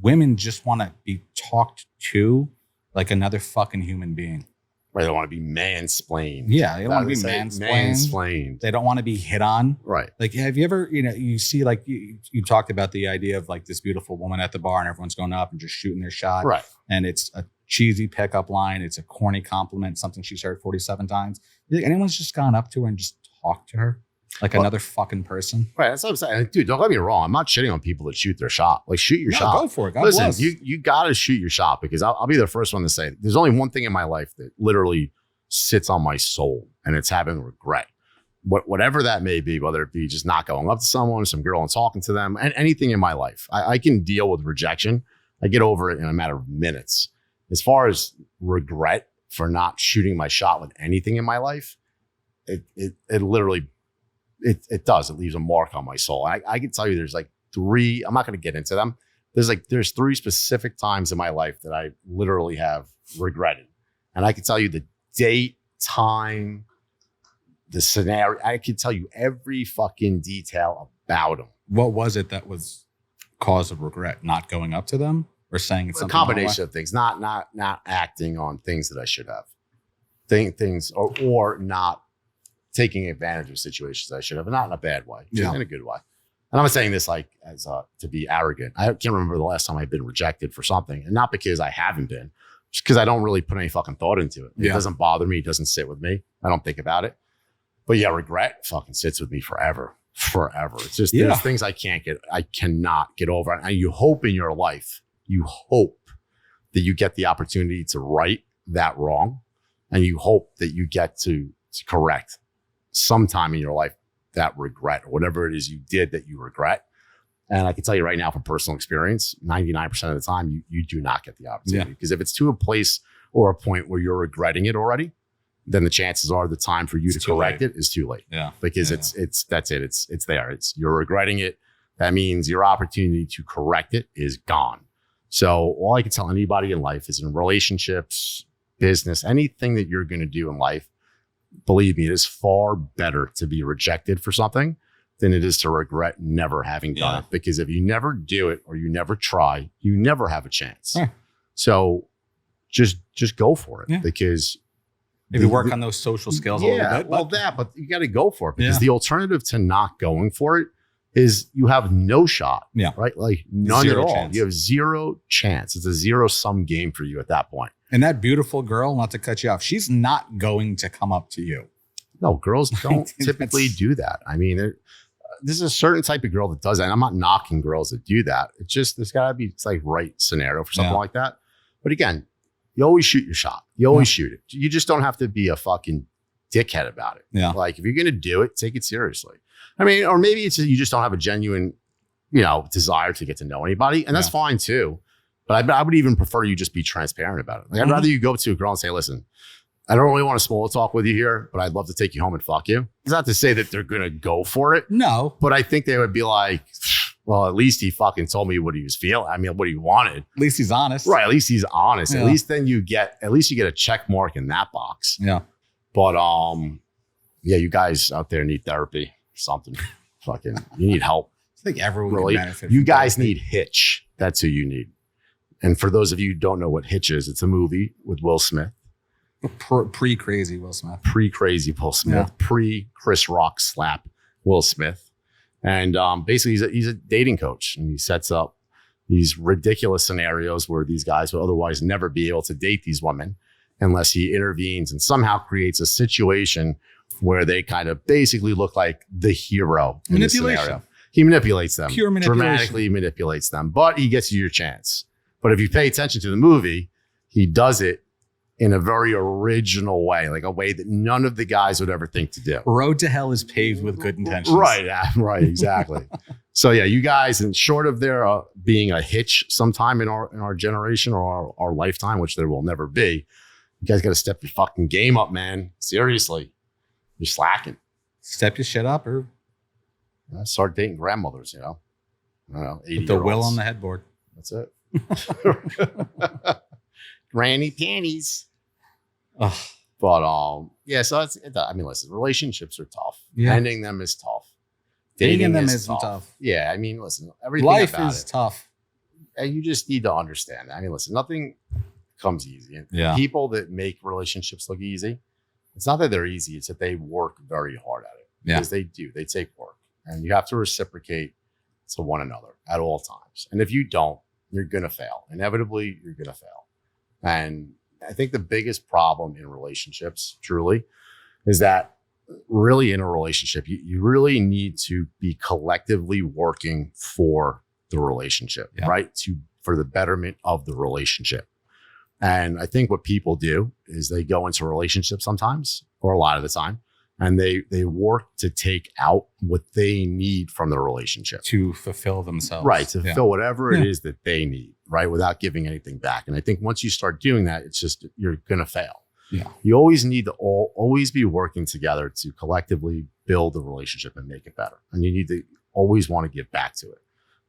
women just want to be talked to like another fucking human being. Right. They don't want to be mansplained. Yeah. They don't want to be mansplained. They don't want to be hit on. Right. Like, have you ever, you see, like, you talked about the idea of like this beautiful woman at the bar and everyone's going up and just shooting their shot. Right. And it's a cheesy pickup line. It's a corny compliment, something she's heard 47 times. You think anyone's just gone up to her and just talked to her like another fucking person? Right. That's what I'm saying. Dude, don't get me wrong. I'm not shitting on people that shoot their shot. Like, shoot your shot. Go for it. God Listen, bless. you got to shoot your shot, because I'll be the first one to say there's only one thing in my life that literally sits on my soul, and it's having regret. Whatever that may be, whether it be just not going up to someone, some girl and talking to them, and anything in my life. I can deal with rejection. I get over it in a matter of minutes. As far as regret for not shooting my shot with anything in my life, it literally, it does. It leaves a mark on my soul. I can tell you there's like 3, I'm not going to get into them. There's 3 specific times in my life that I literally have regretted. And I can tell you the date, time, the scenario. I can tell you every fucking detail about them. What was it that was cause of regret? Not going up to them or saying it's something? A combination of things, not acting on things that I should have. Things or not taking advantage of situations I should have, not in a bad way, just in a good way. And I'm not saying this like as to be arrogant. I can't remember the last time I've been rejected for something, and not because I haven't been, just because I don't really put any fucking thought into it. It doesn't bother me. It doesn't sit with me. I don't think about it. But yeah, regret fucking sits with me forever. It's just there's things I cannot get over. And you hope in your life, that you get the opportunity to right that wrong, and you hope that you get to correct sometime in your life that regret, or whatever it is you did that you regret. And I can tell you right now from personal experience, 99% of the time, you do not get the opportunity. Because if it's to a place or a point where you're regretting it already, then the chances are the time for you to correct it is too late. Yeah. Because it's that's it. It's there. You're regretting it. That means your opportunity to correct it is gone. So all I can tell anybody in life is, in relationships, business, anything that you're going to do in life, believe me, it is far better to be rejected for something than it is to regret never having done it. Because if you never do it or you never try, you never have a chance. Yeah. So just go for it, because maybe work on those social skills a little bit. But you got to go for it, because the alternative to not going for it is you have no shot. Yeah. Right? Like none at all. You have zero chance. It's a zero-sum game for you at that point. And that beautiful girl, not to cut you off, she's not going to come up to you. No, girls don't typically do that. I mean, this is a certain type of girl that does that. And I'm not knocking girls that do that. It's just, there's got to be like right scenario for something like that. But again, you always shoot your shot. You always shoot it. You just don't have to be a fucking dickhead about it. Yeah. Like if you're going to do it, take it seriously. I mean, or maybe it's you just don't have a genuine, desire to get to know anybody. And that's fine too. But I would even prefer you just be transparent about it. Like, I'd rather you go to a girl and say, listen, I don't really want to small talk with you here, but I'd love to take you home and fuck you. It's not to say that they're going to go for it. No. But I think they would be like, well, at least he fucking told me what he was feeling. I mean, what he wanted. At least he's honest. Right. At least he's honest. Yeah. At least then you get a check mark in that box. Yeah. But you guys out there need therapy or something. Fucking, you need help. I think everyone can benefit. You guys need Hitch. That's who you need. And for those of you who don't know what Hitch is, it's a movie with Will Smith. Pre-crazy Will Smith. Pre-crazy Will Smith. Pre-Chris Rock slap Will Smith. And basically, he's a dating coach. And he sets up these ridiculous scenarios where these guys would otherwise never be able to date these women unless he intervenes and somehow creates a situation where they kind of basically look like the hero in the scenario. He manipulates them. Pure manipulation. Dramatically manipulates them. But he gets you your chance. But if you pay attention to the movie, he does it in a very original way, like a way that none of the guys would ever think to do. Road to hell is paved with good intentions. Right, right, exactly. So yeah, you guys, and short of there being a hitch sometime in our generation or our lifetime, which there will never be, you guys got to step your fucking game up, man. Seriously, you're slacking. Step your shit up, or start dating grandmothers. I don't know, 80 with the will on the headboard. That's it. Granny panties. Ugh. But yeah, so I mean, listen, relationships are tough. Yeah. Ending them is tough. Dating them is tough. Yeah, I mean, listen, everything life about is it, tough. and you just need to understand that. I mean, listen, nothing comes easy. And Yeah. people that make relationships look easy, it's not that they're easy; it's that they work very hard at it. Yeah. Because they do. They take work, and you have to reciprocate to one another at all times. And if you don't, you're gonna fail. Inevitably, you're gonna fail. And I think the biggest problem in relationships, truly, is that really in a relationship, you really need to be collectively working for the relationship, right? For the betterment of the relationship. And I think what people do is they go into relationships sometimes, or a lot of the time, and they work to take out what they need from the relationship. To fulfill themselves. Right, to fulfill whatever it is that they need, right? Without giving anything back. And I think once you start doing that, it's just, you're going to fail. Yeah. You always need to always be working together to collectively build the relationship and make it better. And you need to always want to give back to it.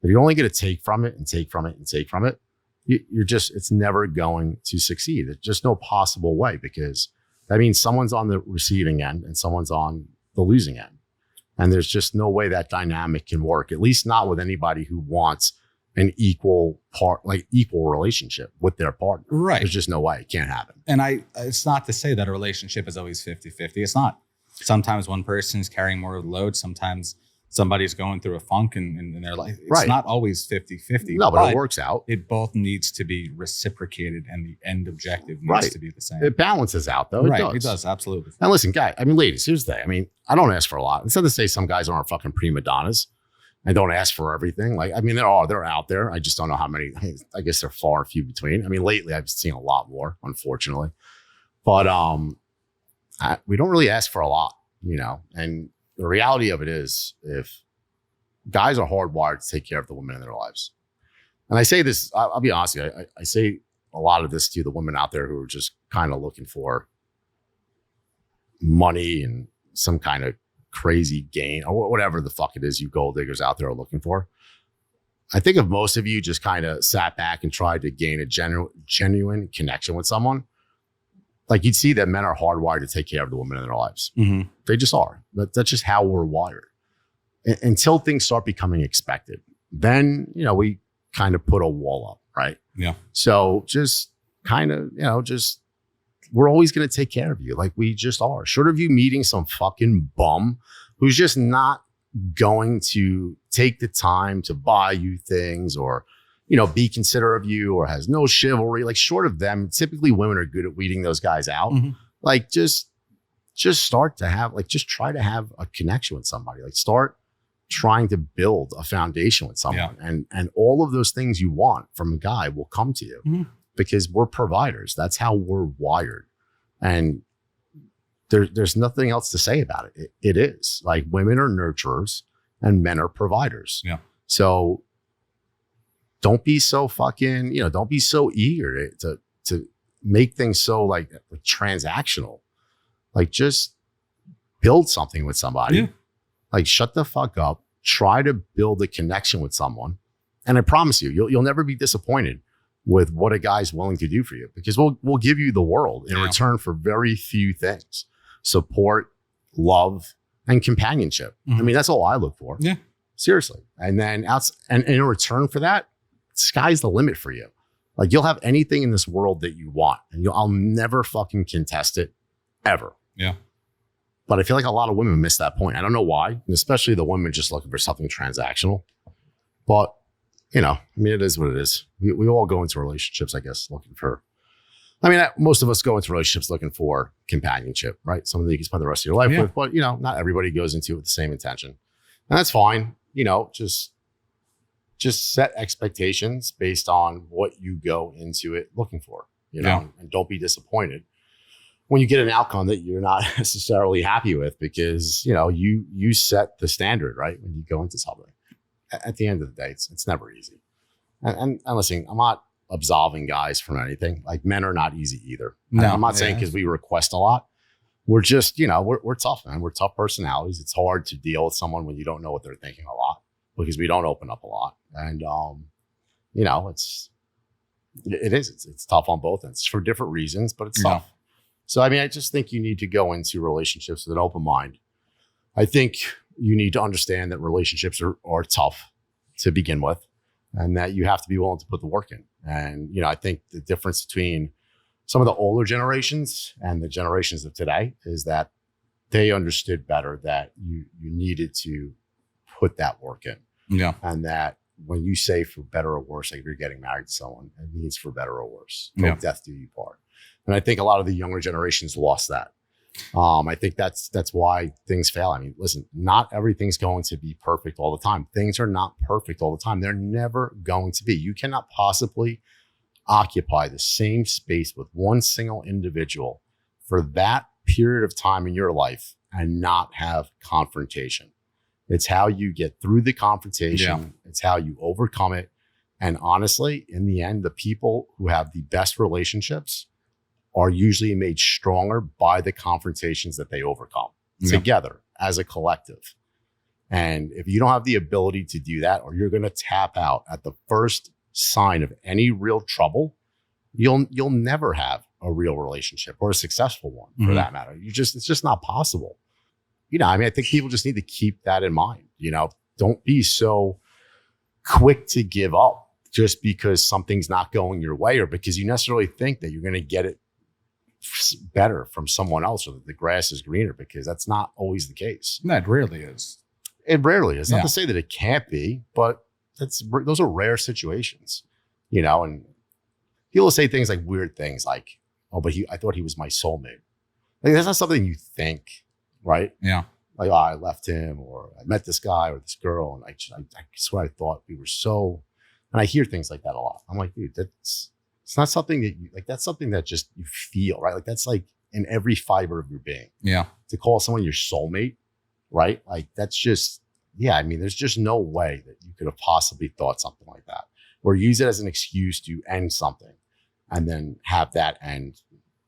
If you're only going to take from it and take from it and take from it, you're just, it's never going to succeed. There's just no possible way, because that means someone's on the receiving end and someone's on the losing end. And there's just no way that dynamic can work, at least not with anybody who wants an equal relationship with their partner. Right. There's just no way. It can't happen. And it's not to say that a relationship is always 50-50. It's not. Sometimes one person is carrying more of the load. Sometimes somebody's going through a funk in their life. It's not always 50-50. No, but it works out. It both needs to be reciprocated, and the end objective needs to be the same. It balances out, though. Right. It does. Absolutely. And listen, ladies, here's the thing. I mean, I don't ask for a lot. It's not to say some guys aren't fucking prima donnas and don't ask for everything. Like, I mean, they're out there. I just don't know how many. I guess they're far and few between. I mean, lately I've seen a lot more, unfortunately. But we don't really ask for a lot, and the reality of it is, if guys are hardwired to take care of the women in their lives. And I say this, I'll be honest with you, I say a lot of this to the women out there who are just kind of looking for money and some kind of crazy gain, or whatever the fuck it is you gold diggers out there are looking for. I think if most of you just kind of sat back and tried to gain a genuine connection with someone, like, you'd see that men are hardwired to take care of the women in their lives. Mm-hmm. They just are. That's just how we're wired. Until things start becoming expected, then, we kind of put a wall up, right? Yeah. So just kind of, we're always going to take care of you, like we just are. Short of you meeting some fucking bum who's just not going to take the time to buy you things, or, be considerate of you, or has no chivalry. Like, short of them, typically women are good at weeding those guys out. Mm-hmm. Like, just start to have, just try to have a connection with somebody. Like, start trying to build a foundation with someone, and all of those things you want from a guy will come to you, because we're providers. That's how we're wired. And there's nothing else to say about it. It is like, women are nurturers and men are providers. Yeah. So don't be so fucking, don't be so eager to make things so like transactional. Like, just build something with somebody. Yeah. Like, shut the fuck up. Try to build a connection with someone. And I promise you'll never be disappointed with what a guy's willing to do for you, because we'll give you the world in return for very few things: support, love, and companionship. Mm-hmm. I mean, that's all I look for. Yeah. Seriously. And then and in return for that, sky's the limit for you. Like you'll have anything in this world that you want, and I'll never fucking contest it ever. Yeah. But I feel like a lot of women miss that point. I don't know why, and especially the women just looking for something transactional. But, you know, I mean, it is what it is. We all go into relationships, I guess, looking for, I mean, most of us go into relationships looking for companionship, right? Something that you can spend the rest of your life with. But, you know, not everybody goes into it with the same intention. And that's fine. You know, just set expectations based on what you go into it looking for, you know, and don't be disappointed when you get an outcome that you're not necessarily happy with, because, you know, you set the standard, right? When you go into something, at the end of the day, it's never easy. And listen, I'm not absolving guys from anything. Like, men are not easy either. No, I'm not saying because we request a lot. We're just, you know, we're tough, man. We're tough personalities. It's hard to deal with someone when you don't know what they're thinking a lot, because we don't open up a lot. And, you know, it's tough on both ends for different reasons, but it's tough. So, I mean, I just think you need to go into relationships with an open mind. I think you need to understand that relationships are tough to begin with, and that you have to be willing to put the work in. And, you know, I think the difference between some of the older generations and the generations of today is that they understood better that you needed to put that work in. Yeah. And that when you say for better or worse, like if you're getting married to someone, it means for better or worse. No death do you part. And I think a lot of the younger generations lost that. I think that's why things fail. I mean, listen, not everything's going to be perfect all the time. Things are not perfect all the time. They're never going to be. You cannot possibly occupy the same space with one single individual for that period of time in your life and not have confrontation. It's how you get through the confrontation. Yeah. It's how you overcome it. And honestly, in the end, the people who have the best relationships are usually made stronger by the confrontations that they overcome together as a collective. And if you don't have the ability to do that, or you're going to tap out at the first sign of any real trouble, you'll never have a real relationship, or a successful one for that matter. It's just not possible. You know, I mean, I think people just need to keep that in mind. You know, don't be so quick to give up just because something's not going your way, or because you necessarily think that you're going to get it better from someone else, or that the grass is greener, because that's not always the case. No, it rarely is. It rarely is. Not to say that it can't be, but those are rare situations, you know. And people say things like weird things like, "Oh, but I thought he was my soulmate." Like, that's not something you think, right? Yeah. Like, oh, I left him, or I met this guy or this girl, and I swear I thought we were so. And I hear things like that a lot. I'm like, dude, it's not something that you like. That's something that just you feel, right? Like, that's like in every fiber of your being. Yeah. To call someone your soulmate, right? Like, that's just, yeah. I mean, there's just no way that you could have possibly thought something like that, or use it as an excuse to end something, and then have that end,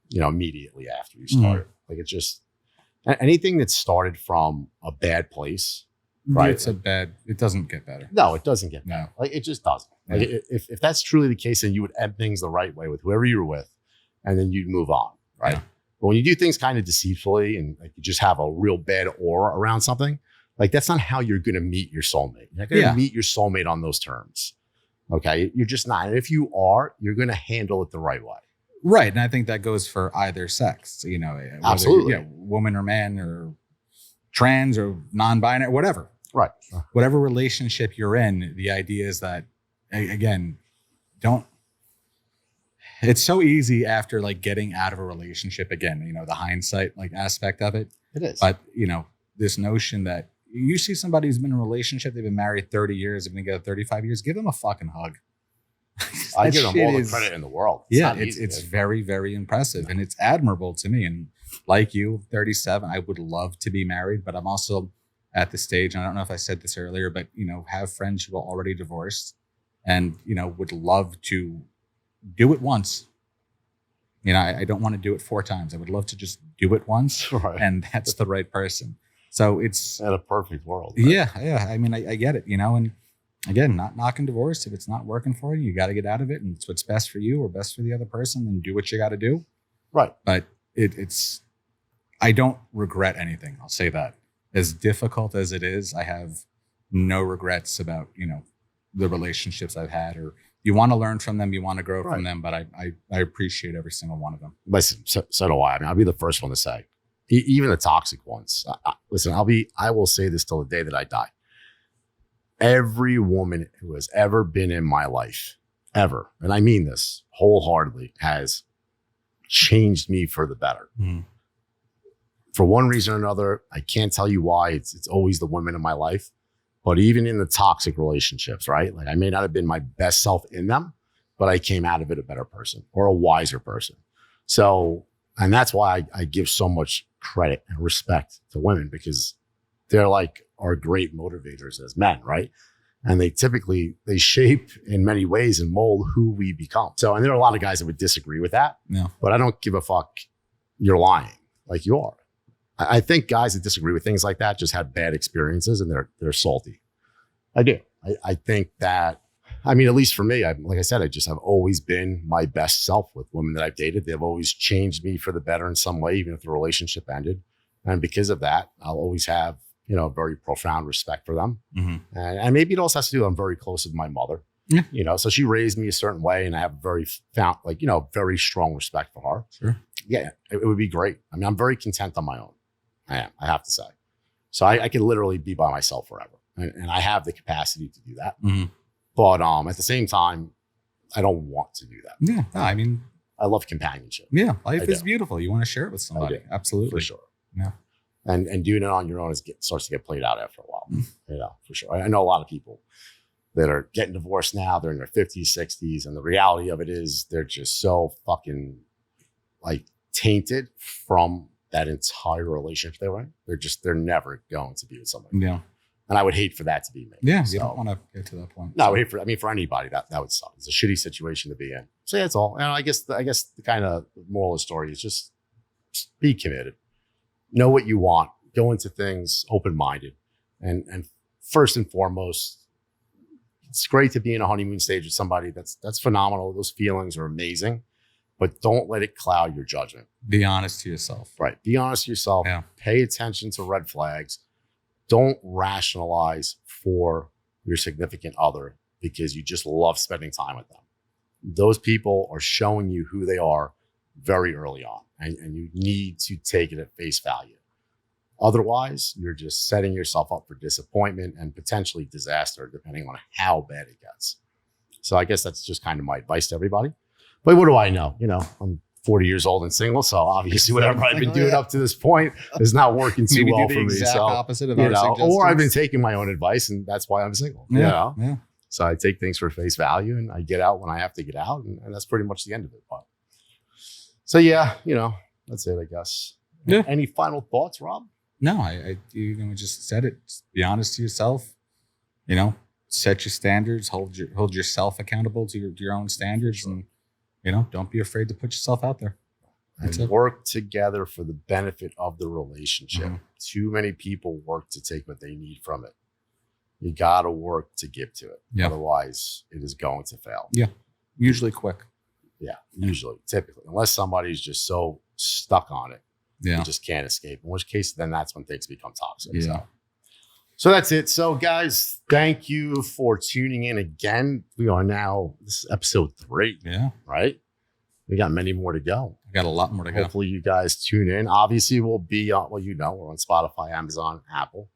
you know, immediately after you started. Like, it's just anything that started from a bad place, right? It doesn't get better. No, it doesn't get better. Like, it just doesn't. Like, if that's truly the case, then you would end things the right way with whoever you were with, and then you'd move on, right? Yeah. But when you do things kind of deceitfully, and like you just have a real bad aura around something, like, that's not how you're going to meet your soulmate. You're not going to meet your soulmate on those terms. Okay. You're just not. And if you are, you're going to handle it the right way. Right. And I think that goes for either sex, you know, absolutely, woman or man, or trans or non-binary, whatever. Right. Whatever relationship you're in, the idea is that, again, it's so easy after like getting out of a relationship, again, you know, the hindsight like aspect of it. It is. But, you know, this notion that you see somebody who's been in a relationship, they've been married 30 years, they've been together 35 years, give them a fucking hug. I give them all the credit in the world. It's very, very impressive, and it's admirable to me. And like you, 37, I would love to be married, but I'm also at the stage, and I don't know if I said this earlier, but, you know, have friends who are already divorced and, you know, would love to do it once. You know, I don't want to do it 4 times. I would love to just do it once, and that's the right person. So it's in a perfect world. Right? Yeah. I mean, I get it, you know, and again, not knocking divorce. If it's not working for you, you got to get out of it, and it's what's best for you or best for the other person, and do what you got to do. Right. But I don't regret anything. I'll say that. As difficult as it is, I have no regrets about, you know, the relationships I've had, or you want to learn from them, you want to grow Right. from them, but I appreciate every single one of them. Listen, so do I. I mean, I'll be the first one to say, even the toxic ones. Listen, I will say this till the day that I die. Every woman who has ever been in my life, ever, and I mean this wholeheartedly, has changed me for the better. Mm. For one reason or another, I can't tell you why. It's always the women in my life. But even in the toxic relationships, right? Like I may not have been my best self in them, but I came out of it a better person or a wiser person. So, and that's why I give so much credit and respect to women, because they're like our great motivators as men, right? And they shape in many ways and mold who we become. So, and there are a lot of guys that would disagree with that, Yeah. but I don't give a fuck. You're lying like you are. I think guys that disagree with things like that just have bad experiences and they're salty. I do. I think that, I mean, at least for me, like I said, I just have always been my best self with women that I've dated. They've always changed me for the better in some way, even if the relationship ended. And because of that, I'll always have, very profound respect for them. Mm-hmm. And maybe it also has to do, I'm very close with my mother, so she raised me a certain way and I have very strong respect for her. Sure. Yeah, it would be great. I mean, I'm very content on my own. I have to say. So I can literally be by myself forever. And I have the capacity to do that. Mm-hmm. But at the same time, I don't want to do that. Yeah. No, I mean, I love companionship. yeah, life I is do. beautiful. You want to share it with somebody. Absolutely. For sure. Yeah. And doing it on your own starts to get played out after a while. Mm-hmm. For sure. I know a lot of people that are getting divorced now. They're in their 50s, 60s. And the reality of it is they're just so fucking like tainted from that entire relationship they were in. They're never going to be with somebody. Yeah. And I would hate for that to be me. Yeah. So, You don't want to get to that point. no, I would hate for anybody that would suck. It's a shitty situation to be in. So yeah, that's all. And I guess the kind of moral of the story is just be committed. Know what you want. Go into things open-minded. And first and foremost, it's great to be in a honeymoon stage with somebody. That's phenomenal. Those feelings are amazing. But don't let it cloud your judgment. Be honest to yourself. Right. Be honest to yourself. Yeah. Pay attention to red flags. Don't rationalize for your significant other because you just love spending time with them. Those people are showing you who they are very early on, and you need to take it at face value. Otherwise, you're just setting yourself up for disappointment and potentially disaster, depending on how bad it gets. So I guess that's just kind of my advice to everybody. But what do I know? I'm 40 years old and single, so obviously whatever I've been doing up to this point is not working too well for me. Exact So, opposite of our suggestions. or I've been taking my own advice, and that's why I'm single. Yeah. Yeah. So I take things for face value, and I get out when I have to get out, and that's pretty much the end of it. But so yeah, that's it, I guess. Yeah. Any final thoughts, Rob? No, you just said it. Just be honest to yourself. Set your standards. Hold yourself accountable to your own standards, Sure. and don't be afraid to put yourself out there. That's And it. work together for the benefit of the relationship. Mhm. Too many people work to take what they need from it. You got to work to give to it. Yeah. Otherwise, it is going to fail. Usually quick. Yeah, usually, typically, unless somebody's just so stuck on it, Yeah. you just can't escape. In which case, then that's when things become toxic. Yeah. So that's it. So, guys, thank you for tuning in again. We are now, this is episode 3, Yeah. right? We got many more to go. I got a lot more to go. Hopefully, you guys tune in. Obviously, we'll be on, we're on Spotify, Amazon, Apple.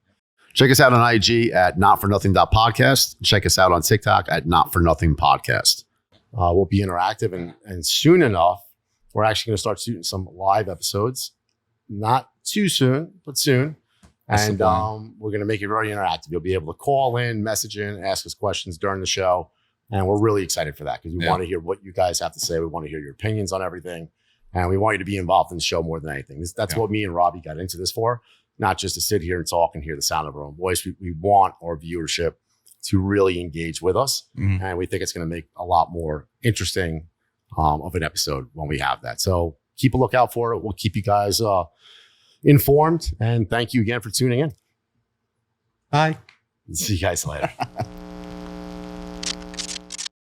Check us out on IG at notfornothing.podcast. Check us out on TikTok at notfornothingpodcast. We'll be interactive, and soon enough, we're actually going to start shooting some live episodes. Not too soon, but soon. That's the And plan. we're going to make it very interactive. You'll be able to call in, message in, ask us questions during the show. And we're really excited for that because we want to hear what you guys have to say. We want to hear your opinions on everything. And we want you to be involved in the show more than anything. That's what me and Robbie got into this for, not just to sit here and talk and hear the sound of our own voice. We want our viewership to really engage with us. Mhm. And we think it's going to make a lot more interesting of an episode when we have that. So keep a lookout for it. We'll keep you guys informed. And thank you again for tuning in. Bye. See you guys later.